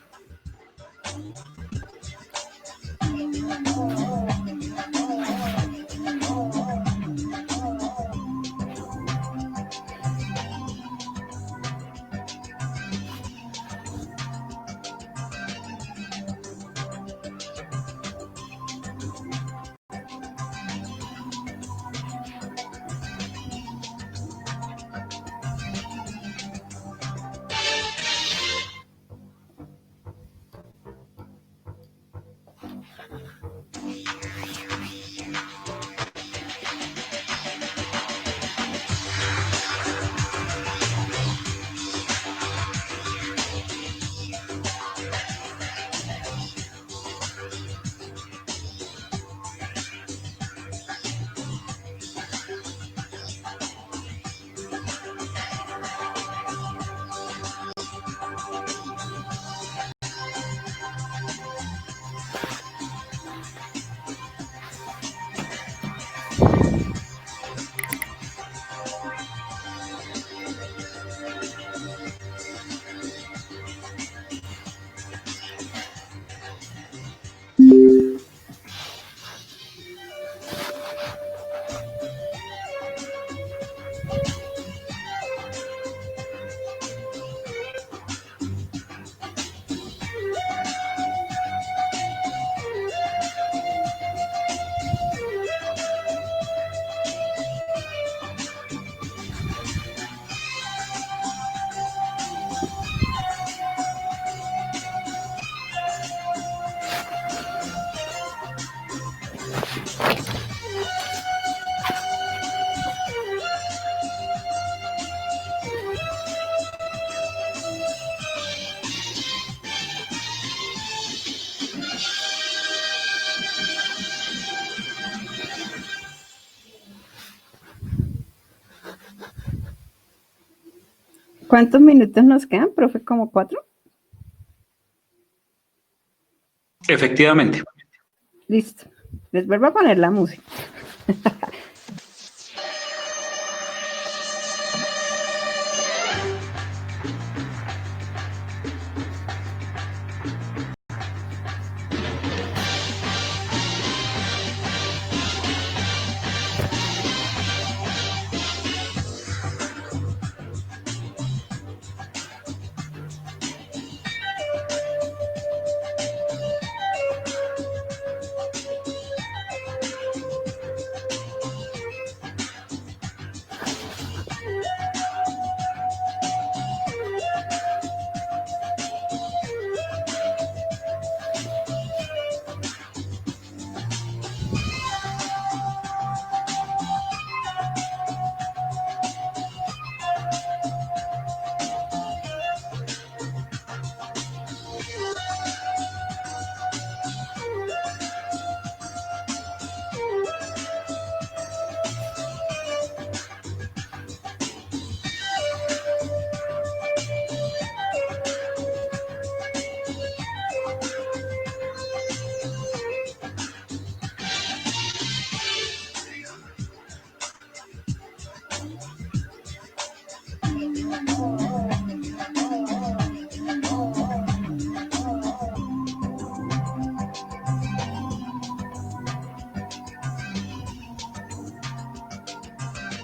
¿Cuántos minutos nos quedan, profe? ¿Como 4? Efectivamente. Listo. Les vuelvo a poner la música.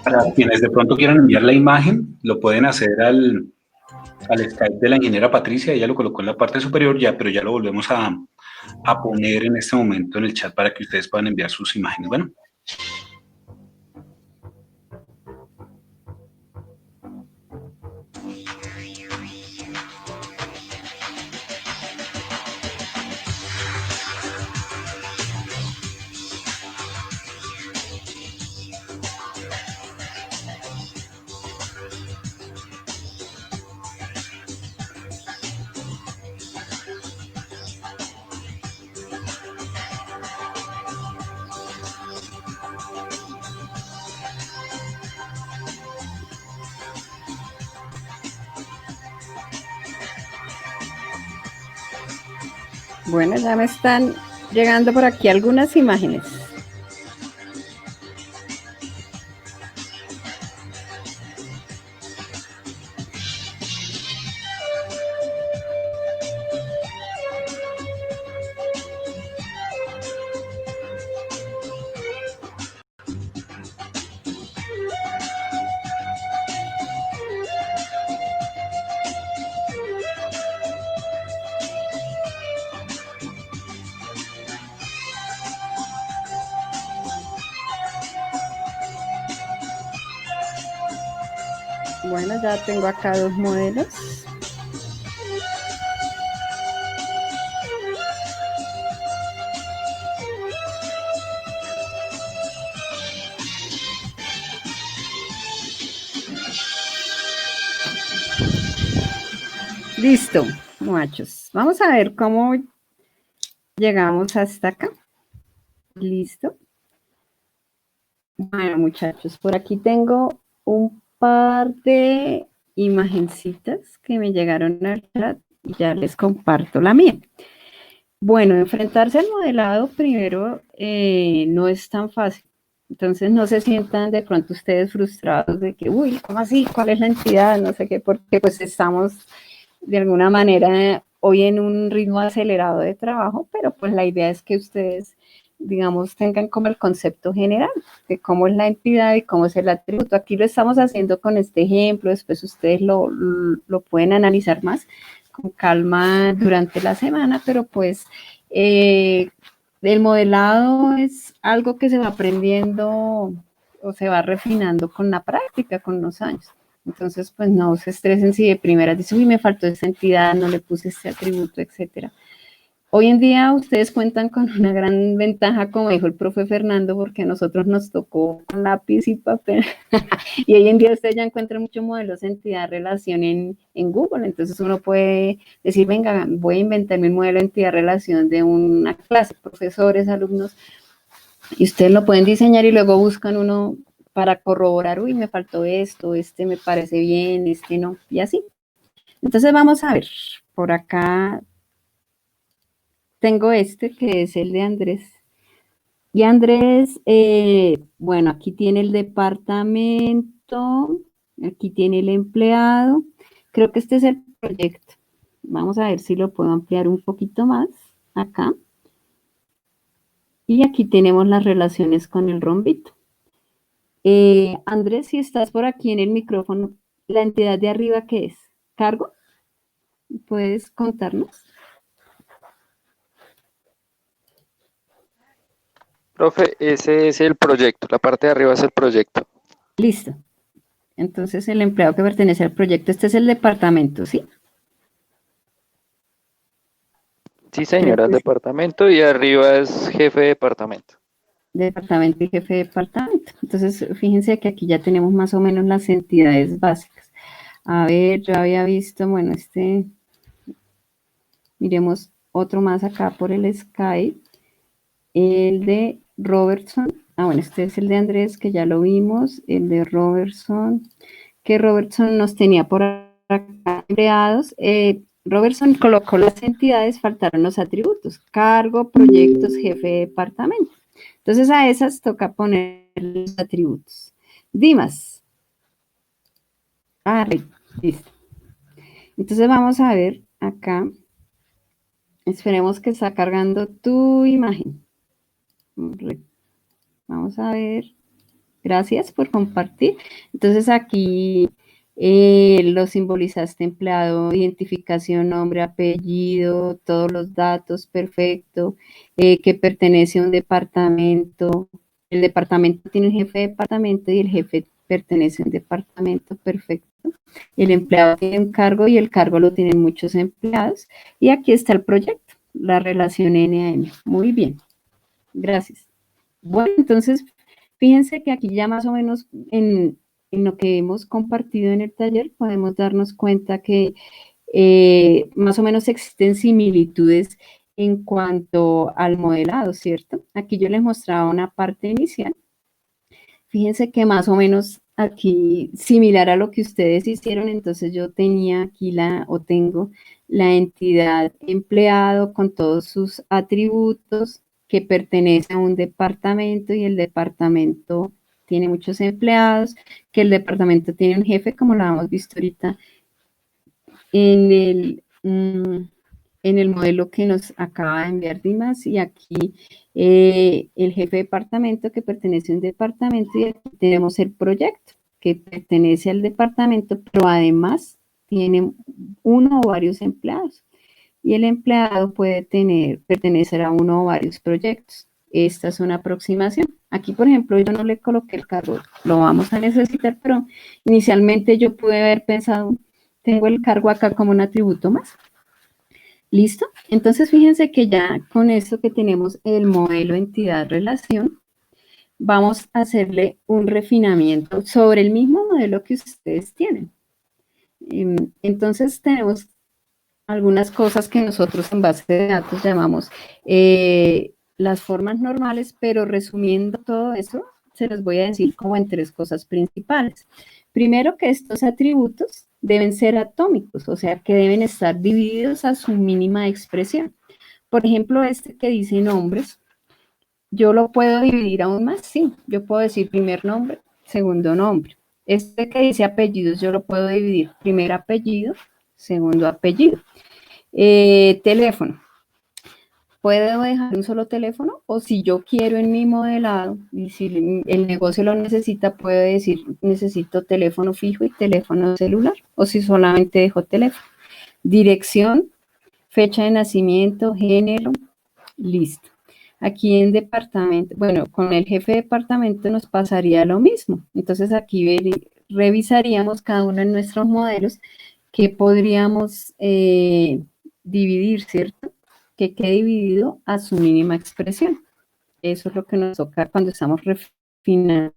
Para quienes de pronto quieran enviar la imagen, lo pueden hacer al Skype de la ingeniera Patricia. Ella lo colocó en la parte superior ya, pero ya lo volvemos a poner en este momento en el chat para que ustedes puedan enviar sus imágenes. Bueno. Bueno, ya me están llegando por aquí algunas imágenes. Bueno, ya tengo acá dos modelos. Listo, muchachos. Vamos a ver cómo llegamos hasta acá. Listo. Bueno, muchachos, por aquí tengo un par de imagencitas que me llegaron al chat y ya les comparto la mía. Bueno, enfrentarse al modelado primero no es tan fácil. Entonces no se sientan de pronto ustedes frustrados de que, uy, ¿cómo así? ¿Cuál es la entidad? No sé qué, porque pues estamos de alguna manera hoy en un ritmo acelerado de trabajo, pero pues la idea es que ustedes, digamos, tengan como el concepto general de cómo es la entidad y cómo es el atributo. Aquí lo estamos haciendo con este ejemplo, después ustedes lo pueden analizar más con calma durante la semana, pero pues el modelado es algo que se va aprendiendo o se va refinando con la práctica, con los años. Entonces, pues no se estresen si de primeras dicen, uy, me faltó esta entidad, no le puse este atributo, etcétera. Hoy en día ustedes cuentan con una gran ventaja, como dijo el profe Fernando, porque a nosotros nos tocó con lápiz y papel. Y hoy en día ustedes ya encuentran muchos modelos de entidad-relación en Google. Entonces uno puede decir, venga, voy a inventarme un modelo de entidad-relación de una clase, profesores, alumnos, y ustedes lo pueden diseñar y luego buscan uno para corroborar, uy, me faltó esto, este me parece bien, este no, y así. Entonces vamos a ver, por acá tengo este que es el de Andrés. Y Andrés, bueno, aquí tiene el departamento, aquí tiene el empleado. Creo que este es el proyecto. Vamos a ver si lo puedo ampliar un poquito más acá. Y aquí tenemos las relaciones con el rombito. Andrés, si estás por aquí en el micrófono, ¿la entidad de arriba qué es? ¿Cargo? ¿Puedes contarnos? Profe, ese es el proyecto, la parte de arriba es el proyecto. Listo. Entonces, el empleado que pertenece al proyecto, este es el departamento, ¿sí? Sí, señora, el departamento y arriba es jefe de departamento. Departamento y jefe de departamento. Entonces, fíjense que aquí ya tenemos más o menos las entidades básicas. A ver, yo había visto, bueno, miremos otro más acá por el Skype, el de Robertson. Bueno, este es el de Andrés, que ya lo vimos, el de Robertson, que Robertson nos tenía por acá empleados. Robertson colocó las entidades, faltaron los atributos, cargo, proyectos, jefe de departamento. Entonces a esas toca poner los atributos. Dimas. Listo. Entonces vamos a ver acá. Esperemos que está cargando tu imagen. Vamos a ver. Gracias por compartir. Entonces aquí lo simbolizaste empleado, identificación, nombre, apellido, todos los datos, perfecto, que pertenece a un departamento. El departamento tiene un jefe de departamento y el jefe pertenece a un departamento, perfecto. El empleado tiene un cargo y el cargo lo tienen muchos empleados. Y aquí está el proyecto, la relación N-A-M. Muy bien, gracias. Bueno, entonces, fíjense que aquí ya más o menos en lo que hemos compartido en el taller podemos darnos cuenta que más o menos existen similitudes en cuanto al modelado, ¿cierto? Aquí yo les mostraba una parte inicial. Fíjense que más o menos aquí, similar a lo que ustedes hicieron, entonces yo tenía aquí tengo la entidad empleado con todos sus atributos que pertenece a un departamento y el departamento tiene muchos empleados, que el departamento tiene un jefe, como lo hemos visto ahorita en el modelo que nos acaba de enviar Dimas, y aquí el jefe de departamento que pertenece a un departamento, y aquí tenemos el proyecto que pertenece al departamento, pero además tiene uno o varios empleados. Y el empleado puede pertenecer a uno o varios proyectos. Esta es una aproximación. Aquí, por ejemplo, yo no le coloqué el cargo, lo vamos a necesitar, pero inicialmente yo pude haber pensado, tengo el cargo acá como un atributo más. ¿Listo? Entonces, fíjense que ya con esto que tenemos el modelo entidad-relación, vamos a hacerle un refinamiento sobre el mismo modelo que ustedes tienen. Entonces, tenemos algunas cosas que nosotros en base de datos llamamos las formas normales, pero resumiendo todo eso, se los voy a decir como en 3 cosas principales. Primero, que estos atributos deben ser atómicos, o sea, que deben estar divididos a su mínima expresión. Por ejemplo, este que dice nombres, yo lo puedo dividir aún más, sí, yo puedo decir primer nombre, segundo nombre. Este que dice apellidos, yo lo puedo dividir primer apellido, segundo apellido. Teléfono. ¿Puedo dejar un solo teléfono? O si yo quiero en mi modelado, y si el negocio lo necesita, puedo decir, necesito teléfono fijo y teléfono celular, o si solamente dejo teléfono. Dirección, fecha de nacimiento, género, listo. Aquí en departamento, bueno, con el jefe de departamento nos pasaría lo mismo. Entonces aquí revisaríamos cada uno de nuestros modelos que podríamos dividir, ¿cierto? Que quede dividido a su mínima expresión. Eso es lo que nos toca cuando estamos refinando.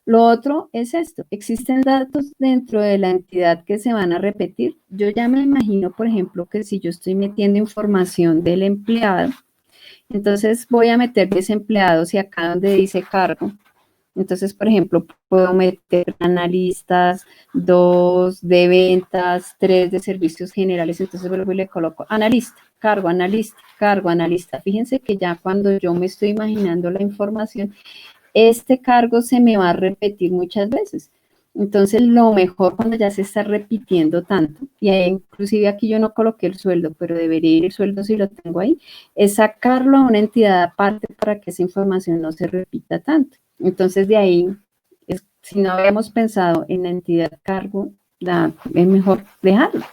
Lo otro es esto, existen datos dentro de la entidad que se van a repetir. Yo ya me imagino, por ejemplo, que si yo estoy metiendo información del empleado, entonces voy a meter desempleados y acá donde dice cargo, entonces, por ejemplo, puedo meter analistas, 2 de ventas, 3 de servicios generales, entonces vuelvo y le coloco analista, cargo, analista, cargo, analista. Fíjense que ya cuando yo me estoy imaginando la información, este cargo se me va a repetir muchas veces. Entonces, lo mejor cuando ya se está repitiendo tanto, y inclusive aquí yo no coloqué el sueldo, pero debería ir el sueldo si lo tengo ahí, es sacarlo a una entidad aparte para que esa información no se repita tanto. Entonces, de ahí, si no habíamos pensado en la entidad cargo, es mejor dejarlo,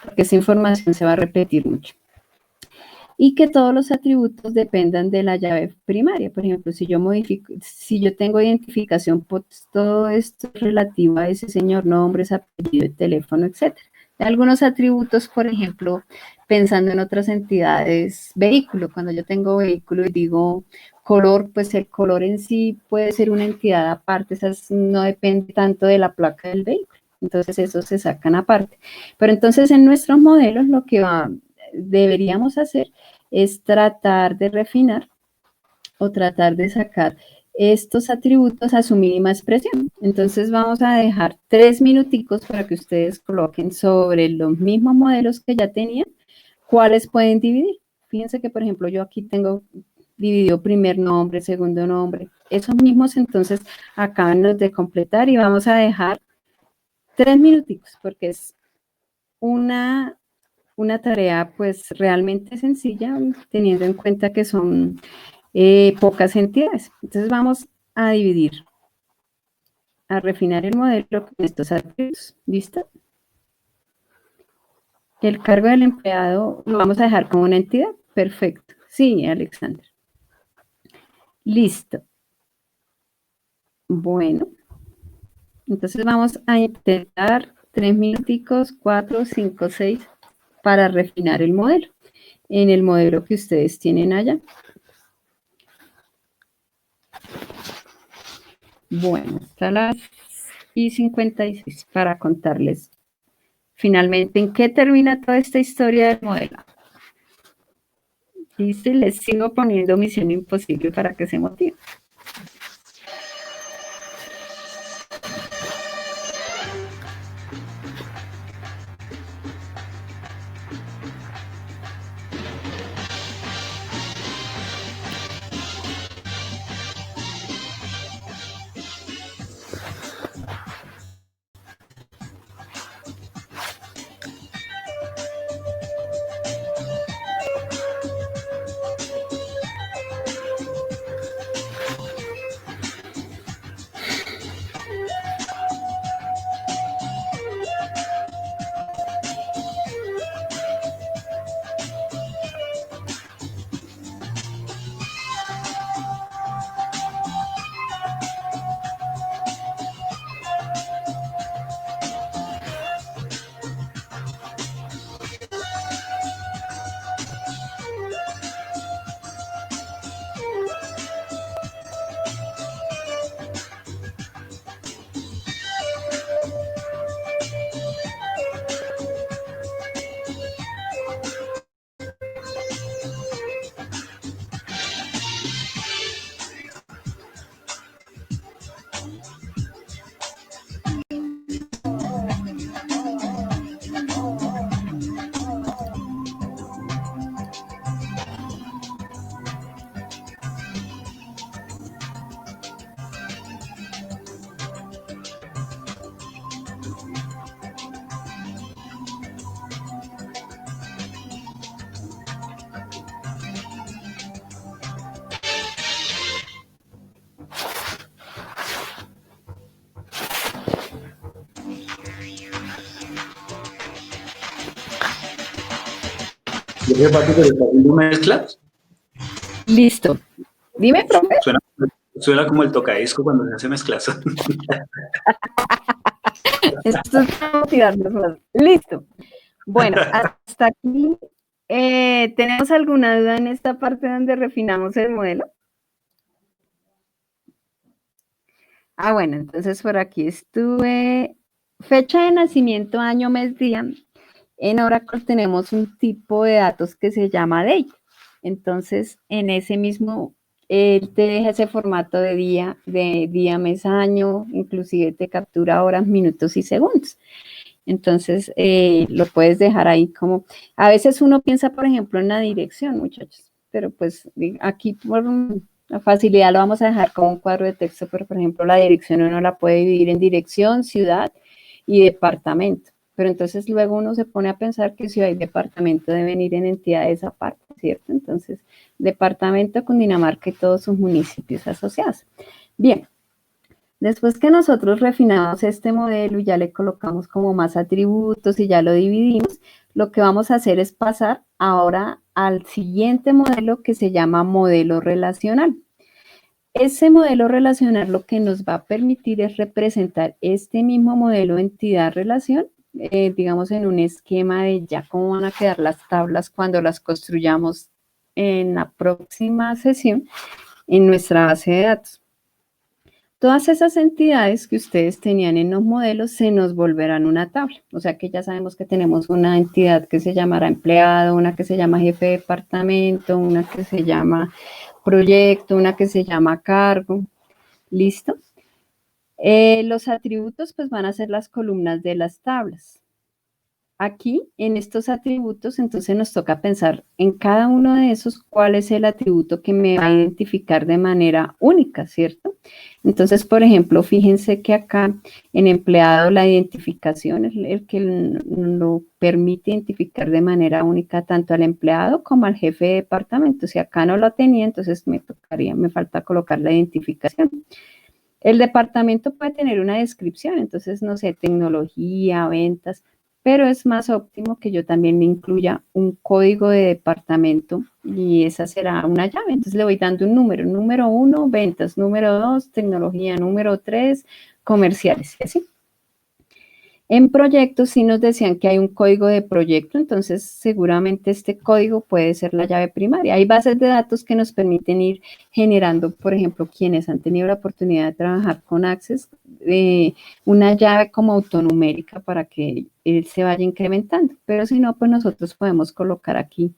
porque esa información se va a repetir mucho. Y que todos los atributos dependan de la llave primaria. Por ejemplo, si yo tengo identificación, pues todo esto es relativo a ese señor, nombres, apellido, teléfono, etc. Algunos atributos, por ejemplo, pensando en otras entidades, vehículo. Cuando yo tengo vehículo y digo color, pues el color en sí puede ser una entidad aparte, no depende tanto de la placa del vehículo. Entonces, esos se sacan aparte. Pero entonces, en nuestros modelos, lo que deberíamos hacer es tratar de refinar o tratar de sacar estos atributos a su mínima expresión. Entonces vamos a dejar 3 minuticos para que ustedes coloquen sobre los mismos modelos que ya tenían, cuáles pueden dividir. Fíjense que, por ejemplo, yo aquí tengo dividido primer nombre, segundo nombre. Esos mismos entonces acaban de completar y vamos a dejar 3 minuticos porque es una tarea pues realmente sencilla, teniendo en cuenta que son pocas entidades. Entonces vamos a dividir, a refinar el modelo con estos atributos. ¿Listo? El cargo del empleado lo vamos a dejar como una entidad. Perfecto. Sí, Alexander. Listo. Bueno. Entonces vamos a intentar 3 minuticos, 4, 5, 6 para refinar el modelo. En el modelo que ustedes tienen allá. Bueno, hasta las y 56 para contarles finalmente en qué termina toda esta historia del modelo. Y si les sigo poniendo misión imposible para que se motiven. Ese Pato que le está haciendo mezclas, Listo. Dime, profe. suena como el tocadisco cuando se hace mezclas. Esto es para motivarnos más. Listo. Bueno, hasta aquí. ¿Tenemos alguna duda en esta parte donde refinamos el modelo? Bueno, entonces por aquí estuve. Fecha de nacimiento, año, mes, día. En Oracle tenemos un tipo de datos que se llama date. Entonces, en ese mismo, te deja ese formato de día, mes, año, inclusive te captura horas, minutos y segundos. Entonces, lo puedes dejar ahí como, a veces uno piensa, por ejemplo, en la dirección, muchachos, pero pues aquí por la facilidad lo vamos a dejar como un cuadro de texto, pero por ejemplo, la dirección uno la puede dividir en dirección, ciudad y departamento. Pero entonces luego uno se pone a pensar que ciudad y departamento deben ir en entidades aparte, ¿cierto? Entonces, departamento Cundinamarca y todos sus municipios asociados. Bien, después que nosotros refinamos este modelo y ya le colocamos como más atributos y ya lo dividimos, lo que vamos a hacer es pasar ahora al siguiente modelo que se llama modelo relacional. Ese modelo relacional lo que nos va a permitir es representar este mismo modelo entidad-relación, digamos en un esquema de ya cómo van a quedar las tablas cuando las construyamos en la próxima sesión en nuestra base de datos. Todas esas entidades que ustedes tenían en los modelos se nos volverán una tabla. O sea que ya sabemos que tenemos una entidad que se llamará empleado, una que se llama jefe de departamento, una que se llama proyecto, una que se llama cargo. ¿Listo? Los atributos pues van a ser las columnas de las tablas. Aquí, en estos atributos, entonces nos toca pensar en cada uno de esos cuál es el atributo que me va a identificar de manera única, ¿cierto? Entonces, por ejemplo, fíjense que acá en empleado la identificación es el que lo permite identificar de manera única tanto al empleado como al jefe de departamento. Si acá no lo tenía, entonces me falta colocar la identificación. El departamento puede tener una descripción, entonces, no sé, tecnología, ventas, pero es más óptimo que yo también le incluya un código de departamento y esa será una llave. Entonces le voy dando un número 1, ventas, número 2, tecnología, número 3, comerciales, y así. En proyectos sí nos decían que hay un código de proyecto, entonces seguramente este código puede ser la llave primaria. Hay bases de datos que nos permiten ir generando, por ejemplo, quienes han tenido la oportunidad de trabajar con Access, una llave como autonumérica para que él se vaya incrementando. Pero si no, pues nosotros podemos colocar aquí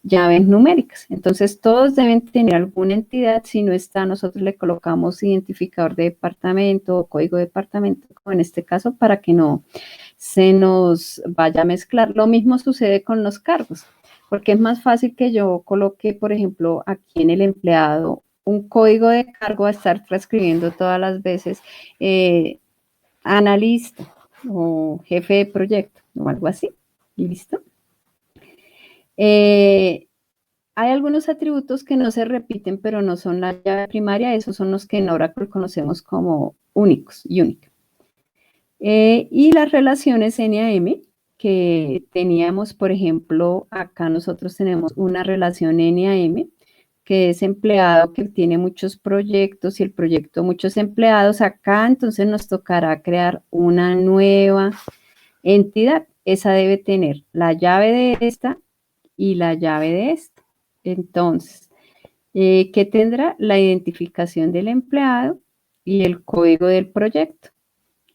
llaves numéricas. Entonces todos deben tener alguna entidad. Si no está, nosotros le colocamos identificador de departamento o código de departamento, como en este caso, para que no se nos vaya a mezclar. Lo mismo sucede con los cargos, porque es más fácil que yo coloque, por ejemplo, aquí en el empleado un código de cargo a estar transcribiendo todas las veces analista o jefe de proyecto o algo así. ¿Listo? Hay algunos atributos que no se repiten, pero no son la llave primaria. Esos son los que en Oracle conocemos como únicos, unique. Y las relaciones NAM, que teníamos, por ejemplo, acá nosotros tenemos una relación NAM, que es empleado que tiene muchos proyectos y el proyecto muchos empleados. Acá entonces nos tocará crear una nueva entidad. Esa debe tener la llave de esta y la llave de esta. Entonces, ¿qué tendrá? La identificación del empleado y el código del proyecto.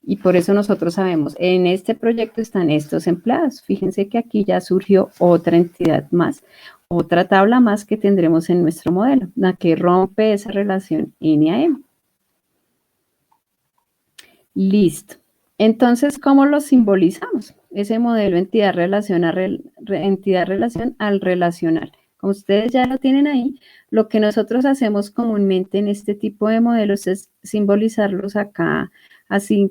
Y por eso nosotros sabemos, en este proyecto están estos empleados. Fíjense que aquí ya surgió otra entidad más, otra tabla más que tendremos en nuestro modelo, la que rompe esa relación NAM. Listo. Entonces, ¿cómo lo simbolizamos? Ese modelo entidad-relación al relacional. Como ustedes ya lo tienen ahí, lo que nosotros hacemos comúnmente en este tipo de modelos es simbolizarlos acá, así,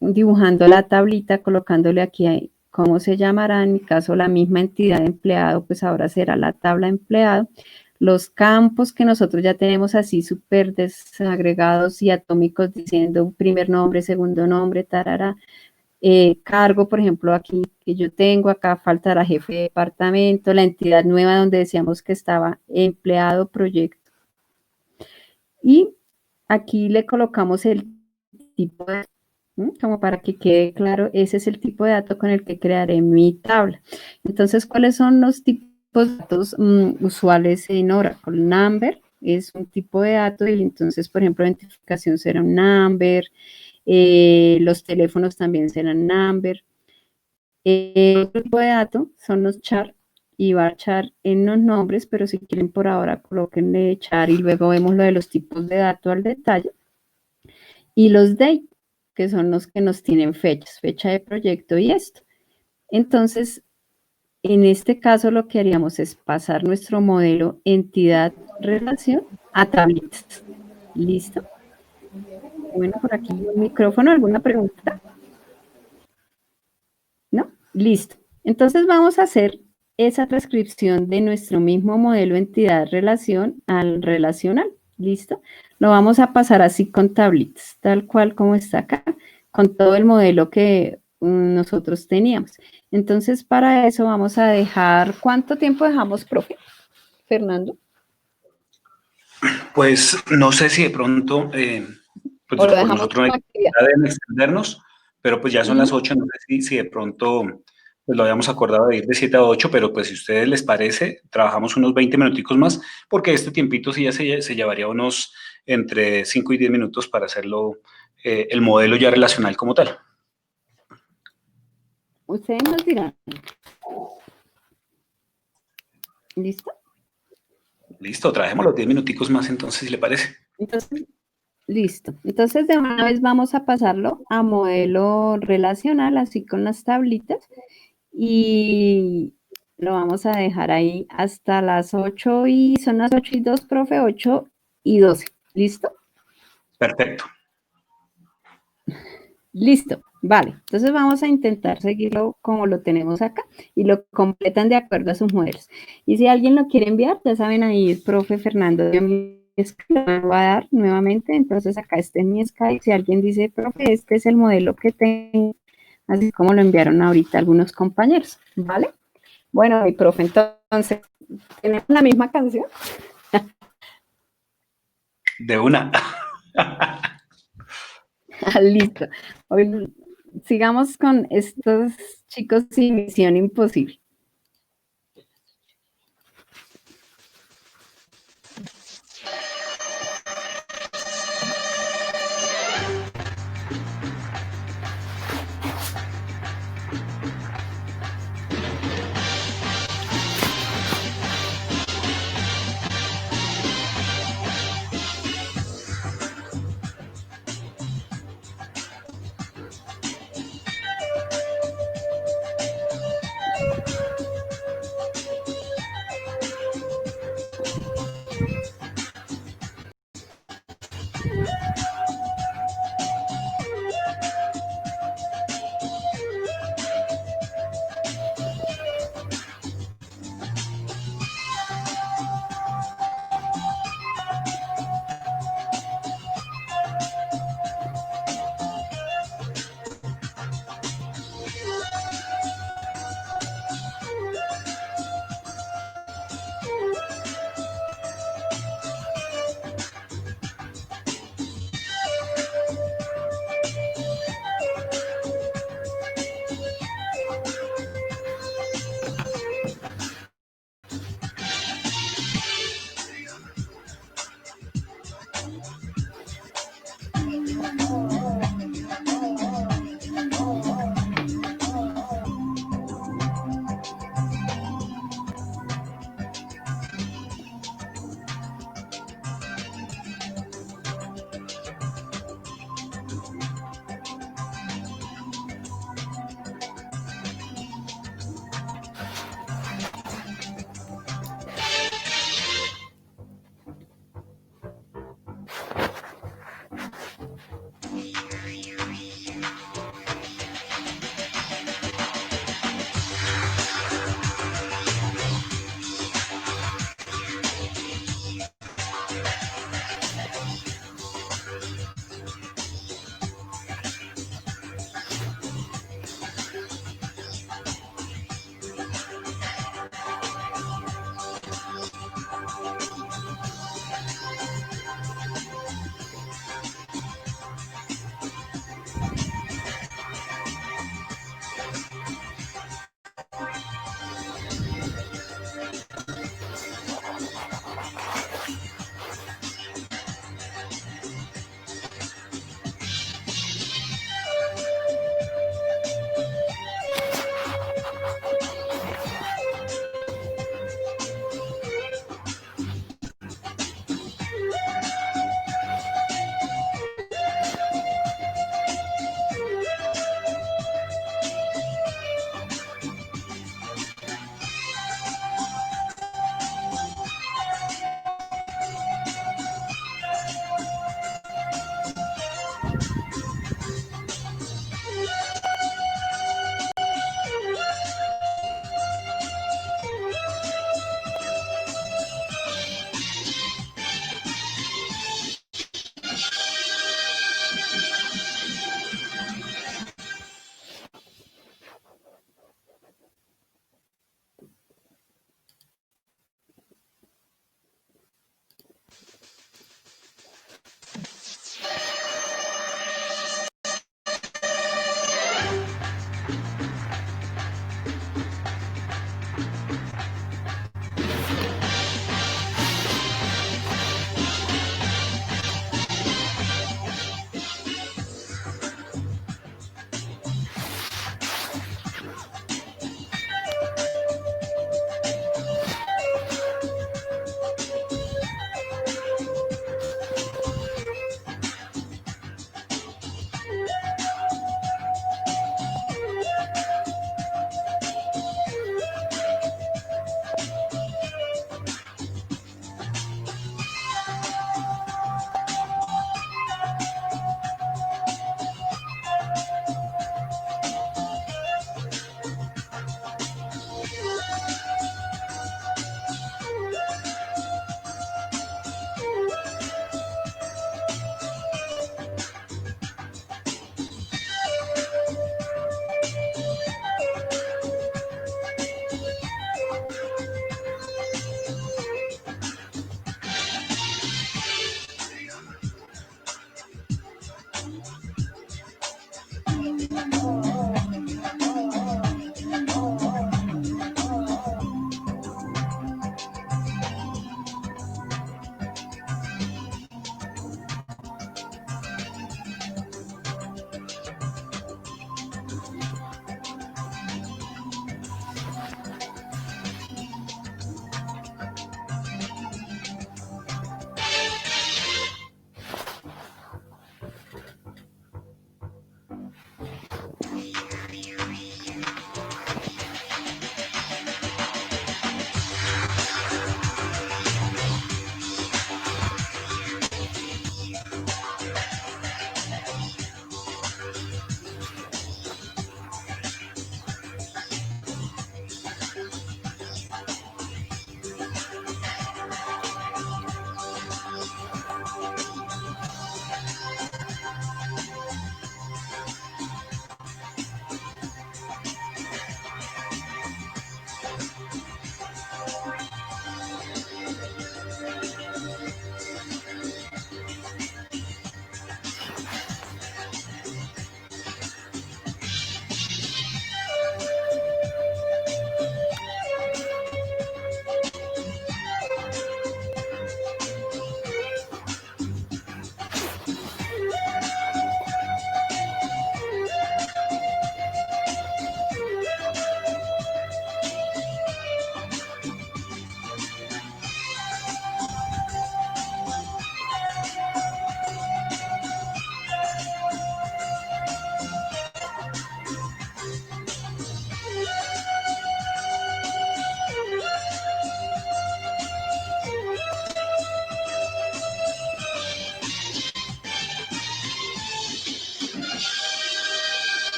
dibujando la tablita, colocándole aquí cómo se llamará, en mi caso la misma entidad de empleado, pues ahora será la tabla empleado. Los campos que nosotros ya tenemos así súper desagregados y atómicos diciendo primer nombre, segundo nombre, tarara, cargo, por ejemplo, aquí que yo tengo, acá faltará jefe de departamento, la entidad nueva donde decíamos que estaba empleado proyecto. Y aquí le colocamos el tipo de, como para que quede claro, ese es el tipo de dato con el que crearé mi tabla. Entonces, ¿cuáles son los tipos de datos usuales en Oracle? Number es un tipo de dato y entonces, por ejemplo, identificación será un number, los teléfonos también serán number. Otro tipo de dato son los char y varchar en los nombres, pero si quieren por ahora colóquenle char y luego vemos lo de los tipos de dato al detalle. Y los date, que son los que nos tienen fechas, fecha de proyecto y esto. Entonces, en este caso lo que haríamos es pasar nuestro modelo entidad-relación a tablitas. ¿Listo? Bueno, por aquí el micrófono, ¿alguna pregunta? ¿No? Listo. Entonces vamos a hacer esa transcripción de nuestro mismo modelo entidad-relación al relacional. ¿Listo? Lo vamos a pasar así con tablitas, tal cual como está acá, con todo el modelo que nosotros teníamos. Entonces, para eso vamos a dejar, ¿cuánto tiempo dejamos, profe? Fernando. Pues no sé si de pronto, pues O lo por dejamos nosotros no hay como actividad. necesidad de extendernos, pero pues ya son las 8, no sé si de pronto pues lo habíamos acordado de ir de 7 a 8, pero pues si a ustedes les parece, trabajamos unos 20 minuticos más, porque este tiempito sí ya se llevaría unos entre 5 y 10 minutos para hacerlo, el modelo ya relacional como tal. Ustedes nos dirán. ¿Listo? Listo, trajemos los 10 minuticos más entonces, si le parece. Entonces, listo. Entonces, de una vez vamos a pasarlo a modelo relacional, así con las tablitas, y lo vamos a dejar ahí hasta las 8 y son las 8 y 2, profe, 8 y 12. ¿Listo? Perfecto. Listo, vale. Entonces vamos a intentar seguirlo como lo tenemos acá y lo completan de acuerdo a sus modelos. Y si alguien lo quiere enviar, ya saben ahí, el profe Fernando dio mi Skype, lo va a dar nuevamente. Entonces acá está en mi Skype. Si alguien dice, profe, este es el modelo que tengo, así como lo enviaron ahorita algunos compañeros, ¿vale? Bueno, mi profe, entonces, ¿tenemos la misma canción? De una. Listo. Hoy sigamos con estos chicos sin misión imposible.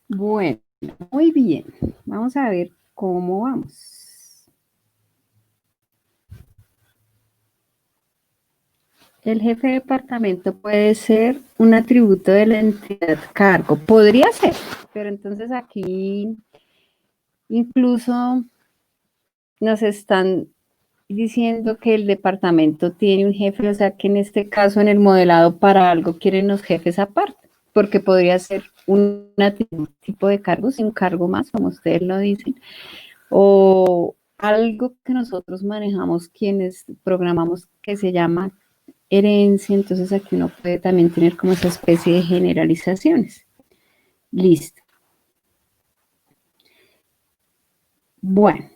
Bueno, muy bien. Vamos a ver cómo vamos. El jefe de departamento puede ser un atributo de la entidad cargo. Podría ser, pero entonces aquí incluso nos están diciendo que el departamento tiene un jefe, o sea que en este caso en el modelado para algo quieren los jefes aparte, porque podría ser un tipo de cargo, sin un cargo más, como ustedes lo dicen, o algo que nosotros manejamos quienes programamos que se llama herencia, entonces aquí uno puede también tener como esa especie de generalizaciones. Listo. Bueno.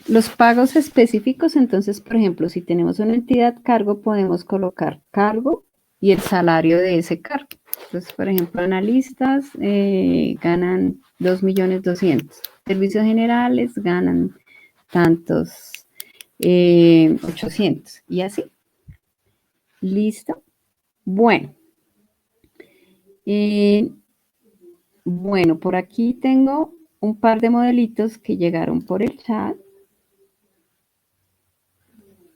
Los pagos específicos, entonces, por ejemplo, si tenemos una entidad cargo, podemos colocar cargo y el salario de ese cargo. Entonces, por ejemplo, analistas ganan 2.200.000. Servicios generales ganan tantos 800 y así. ¿Listo? Bueno. Bueno, por aquí tengo un par de modelitos que llegaron por el chat.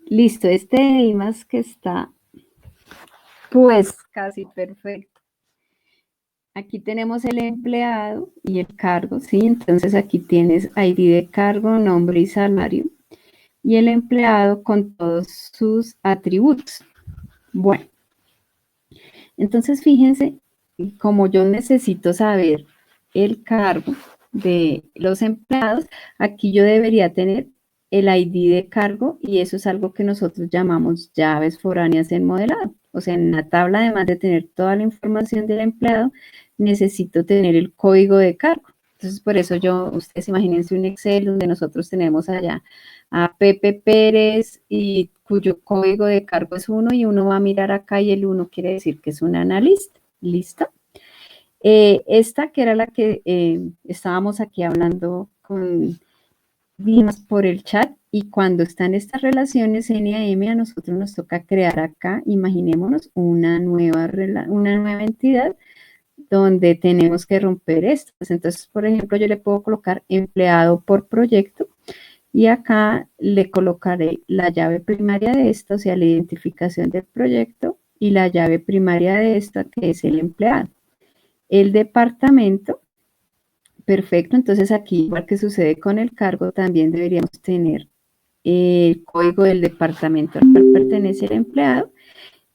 Listo, este de Dimas que está pues casi perfecto. Aquí tenemos el empleado y el cargo, ¿sí? Entonces aquí tienes ID de cargo, nombre y salario. Y el empleado con todos sus atributos. Bueno, entonces fíjense, como yo necesito saber el cargo de los empleados, aquí yo debería tener el ID de cargo y eso es algo que nosotros llamamos llaves foráneas en modelado. O sea, en la tabla, además de tener toda la información del empleado, necesito tener el código de cargo. Entonces, por eso ustedes imagínense un Excel donde nosotros tenemos allá a Pepe Pérez y cuyo código de cargo es 1 y uno va a mirar acá y el 1 quiere decir que es un analista. ¿Listo? Esta que era la que estábamos aquí hablando con Dimas por el chat y cuando están estas relaciones N a M a nosotros nos toca crear acá, imaginémonos una nueva entidad donde tenemos que romper esto. Entonces, por ejemplo, yo le puedo colocar empleado por proyecto y acá le colocaré la llave primaria de esta, o sea, la identificación del proyecto y la llave primaria de esta que es el empleado. El departamento, perfecto, entonces aquí, igual que sucede con el cargo, también deberíamos tener el código del departamento al cual pertenece el empleado.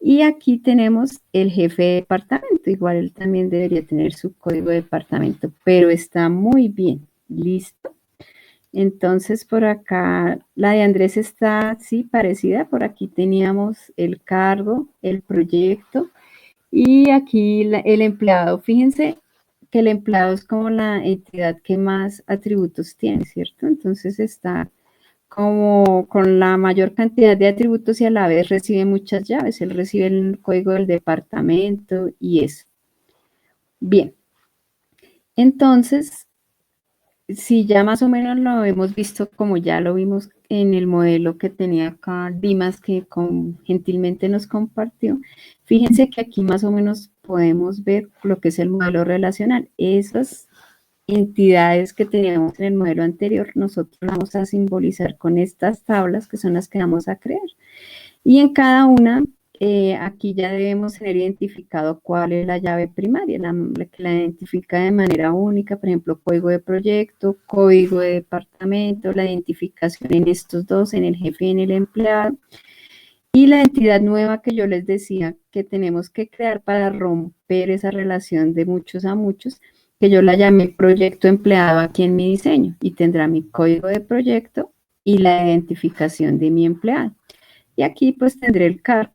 Y aquí tenemos el jefe de departamento, igual él también debería tener su código de departamento, pero está muy bien, listo. Entonces por acá, la de Andrés está, sí, parecida, por aquí teníamos el cargo, el proyecto, y aquí el empleado, fíjense que el empleado es como la entidad que más atributos tiene, ¿cierto? Entonces está como con la mayor cantidad de atributos y a la vez recibe muchas llaves. Él recibe el código del departamento y eso. Bien. Entonces, si ya más o menos lo hemos visto como ya lo vimos en el modelo que tenía acá Dimas que gentilmente nos compartió, fíjense que aquí más o menos podemos ver lo que es el modelo relacional. Esas entidades que teníamos en el modelo anterior, nosotros vamos a simbolizar con estas tablas que son las que vamos a crear. Y en cada una, aquí ya debemos tener identificado cuál es la llave primaria, la que la identifica de manera única, por ejemplo, código de proyecto, código de departamento, la identificación en estos dos, en el jefe y en el empleado. Y la entidad nueva que yo les decía que tenemos que crear para romper esa relación de muchos a muchos, que yo la llamé proyecto empleado aquí en mi diseño y tendrá mi código de proyecto y la identificación de mi empleado. Y aquí pues tendré el cargo.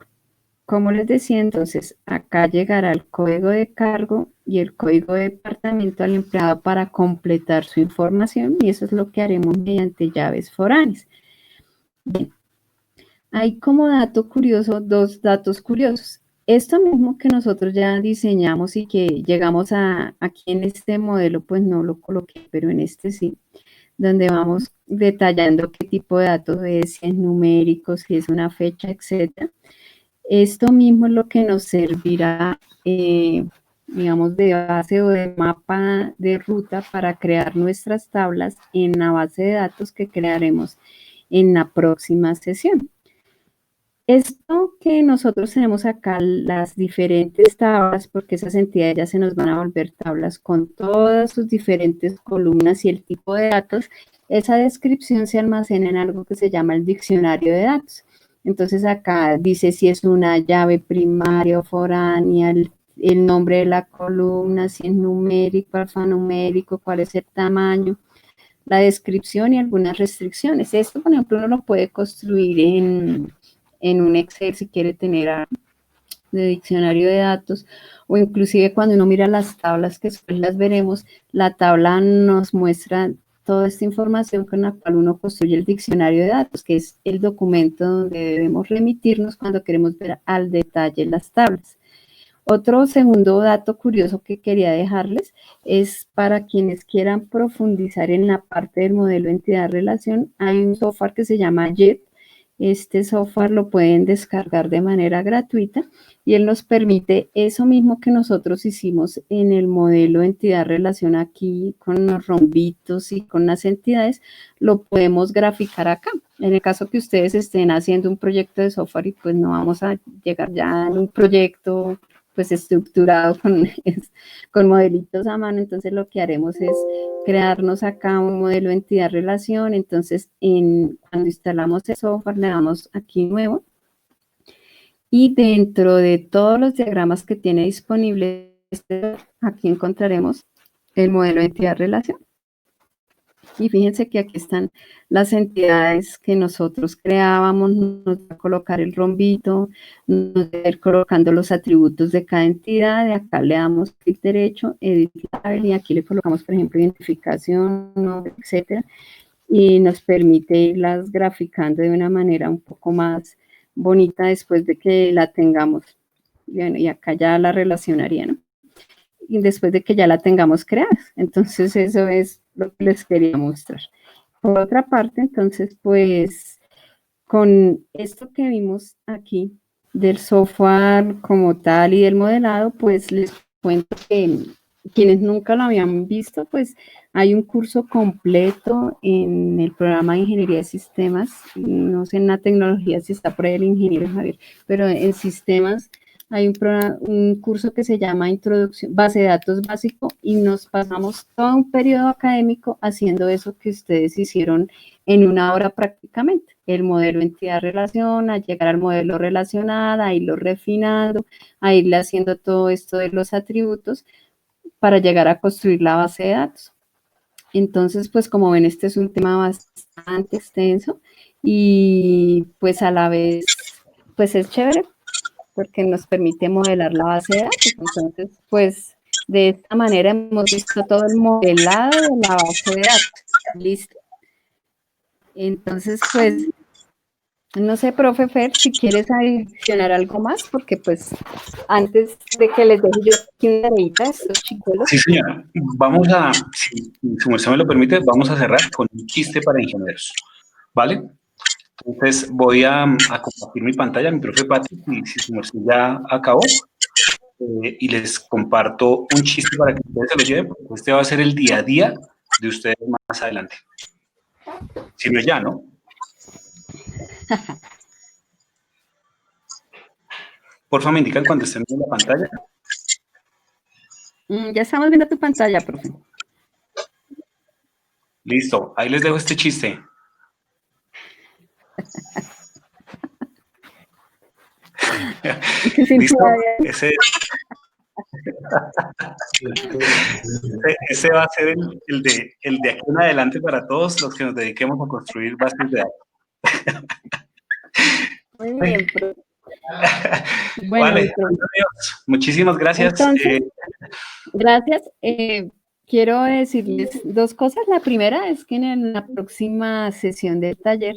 Como les decía, entonces acá llegará el código de cargo y el código de departamento al empleado para completar su información y eso es lo que haremos mediante llaves foráneas. Bien. Hay como dato curioso, dos datos curiosos. Esto mismo que nosotros ya diseñamos y que llegamos aquí en este modelo, pues no lo coloqué, pero en este sí, donde vamos detallando qué tipo de datos es, si es numérico, si es una fecha, etc. Esto mismo es lo que nos servirá, digamos, de base o de mapa de ruta para crear nuestras tablas en la base de datos que crearemos en la próxima sesión. Esto que nosotros tenemos acá, las diferentes tablas, porque esas entidades ya se nos van a volver tablas con todas sus diferentes columnas y el tipo de datos, esa descripción se almacena en algo que se llama el diccionario de datos. Entonces acá dice si es una llave primaria o foránea, el nombre de la columna, si es numérico, alfanumérico, cuál es el tamaño, la descripción y algunas restricciones. Esto, por ejemplo, uno lo puede construir en un Excel si quiere tener de diccionario de datos, o inclusive cuando uno mira las tablas, que después las veremos, la tabla nos muestra toda esta información con la cual uno construye el diccionario de datos, que es el documento donde debemos remitirnos cuando queremos ver al detalle las tablas. Otro segundo dato curioso que quería dejarles es para quienes quieran profundizar en la parte del modelo entidad-relación, hay un software que se llama JET. Este software lo pueden descargar de manera gratuita y él nos permite eso mismo que nosotros hicimos en el modelo entidad-relación aquí con los rombitos y con las entidades, lo podemos graficar acá. En el caso que ustedes estén haciendo un proyecto de software y pues no vamos a llegar ya en un proyecto pues estructurado con modelitos a mano, entonces lo que haremos es crearnos acá un modelo entidad-relación, entonces cuando instalamos el software le damos aquí nuevo y dentro de todos los diagramas que tiene disponible, aquí encontraremos el modelo entidad-relación. Y fíjense que aquí están las entidades que nosotros creábamos, nos va a colocar el rombito, nos va a ir colocando los atributos de cada entidad, de acá le damos clic derecho, edit label, y aquí le colocamos, por ejemplo, identificación, nombre, etcétera, y nos permite irlas graficando de una manera un poco más bonita después de que la tengamos. Bueno, y acá ya la relacionaría, ¿no? Y después de que ya la tengamos creada. Entonces, eso es lo que les quería mostrar. Por otra parte, entonces, pues, con esto que vimos aquí del software como tal y del modelado, pues les cuento que quienes nunca lo habían visto, pues hay un curso completo en el programa de Ingeniería de Sistemas, no sé en la tecnología si está por ahí el ingeniero Javier, pero en sistemas hay un curso que se llama Introducción, Base de Datos Básico, y nos pasamos todo un periodo académico haciendo eso que ustedes hicieron en una hora prácticamente, el modelo entidad-relación, a llegar al modelo relacional, a irlo refinando, a irle haciendo todo esto de los atributos para llegar a construir la base de datos. Entonces, pues como ven, este es un tema bastante extenso y pues a la vez, pues es chévere porque nos permite modelar la base de datos. Entonces, pues de esta manera hemos visto todo el modelado de la base de datos. Listo. Entonces, pues, no sé, profe Fer, si quieres adicionar algo más, porque pues antes de que les deje yo aquí una tareita a estos chicuelos. Sí, señora. Vamos a, si su merced me lo permite, vamos a cerrar con un chiste para ingenieros, ¿vale? Entonces voy a compartir mi pantalla, mi profe Pati, y si su merced ya acabó, y les comparto un chiste para que ustedes se lo lleven, porque este va a ser el día a día de ustedes más adelante. Si no es ya, ¿no? Porfa, me indican cuando estén viendo la pantalla. Ya estamos viendo tu pantalla, profe. Listo, ahí les dejo este chiste. ¿Listo? Ese va a ser el de aquí en adelante para todos los que nos dediquemos a construir bases de datos. Muy bien, profe. Bueno, Vale, muchísimas gracias. Entonces, gracias. Quiero decirles dos cosas. La primera es que en la próxima sesión del taller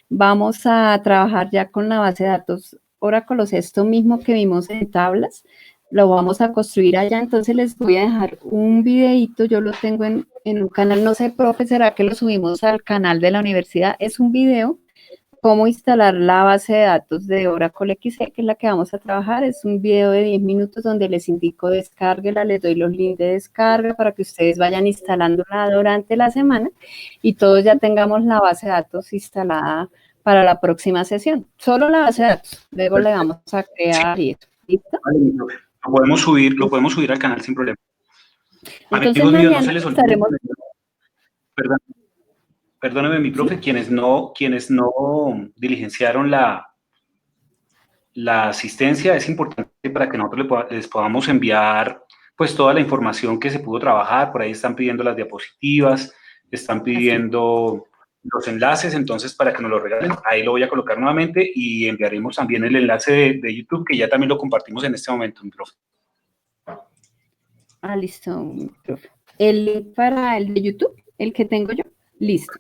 vamos a trabajar ya con la base de datos Oracle, o sea, esto mismo que vimos en tablas, lo vamos a construir allá. Entonces les voy a dejar un videito, yo lo tengo en un canal, no sé, profe, ¿será que lo subimos al canal de la universidad? Es un video cómo instalar la base de datos de Oracle XE, que es la que vamos a trabajar. Es un video de 10 minutos donde les indico descárguela, les doy los links de descarga para que ustedes vayan instalándola durante la semana y todos ya tengamos la base de datos instalada para la próxima sesión. Solo la base de datos, luego le vamos a crear y eso. ¿Listo? Vale, profe. Lo podemos subir al canal sin problema. Entonces Amigos míos, no mañana se les olvide. estaremos... Perdóneme, mi profe, quienes no diligenciaron la asistencia, es importante para que nosotros les podamos enviar pues toda la información que se pudo trabajar. Por ahí están pidiendo las diapositivas, están pidiendo los enlaces, entonces para que nos lo regalen, ahí lo voy a colocar nuevamente y enviaremos también el enlace de YouTube, que ya también lo compartimos en este momento, mi profe. Ah, listo, profe. El link para el de YouTube, el que tengo yo, listo.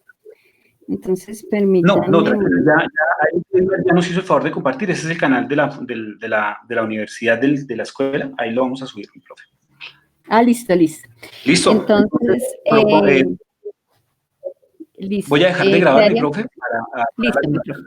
Entonces, permítanme... No, ya nos hizo el favor de compartir. Ese es el canal de la universidad, de la escuela. Ahí lo vamos a subir, mi profe. Ah, listo. Listo. Entonces, listo. listo. Voy a dejar de grabar, mi Daria. profe. Listo, mi profe.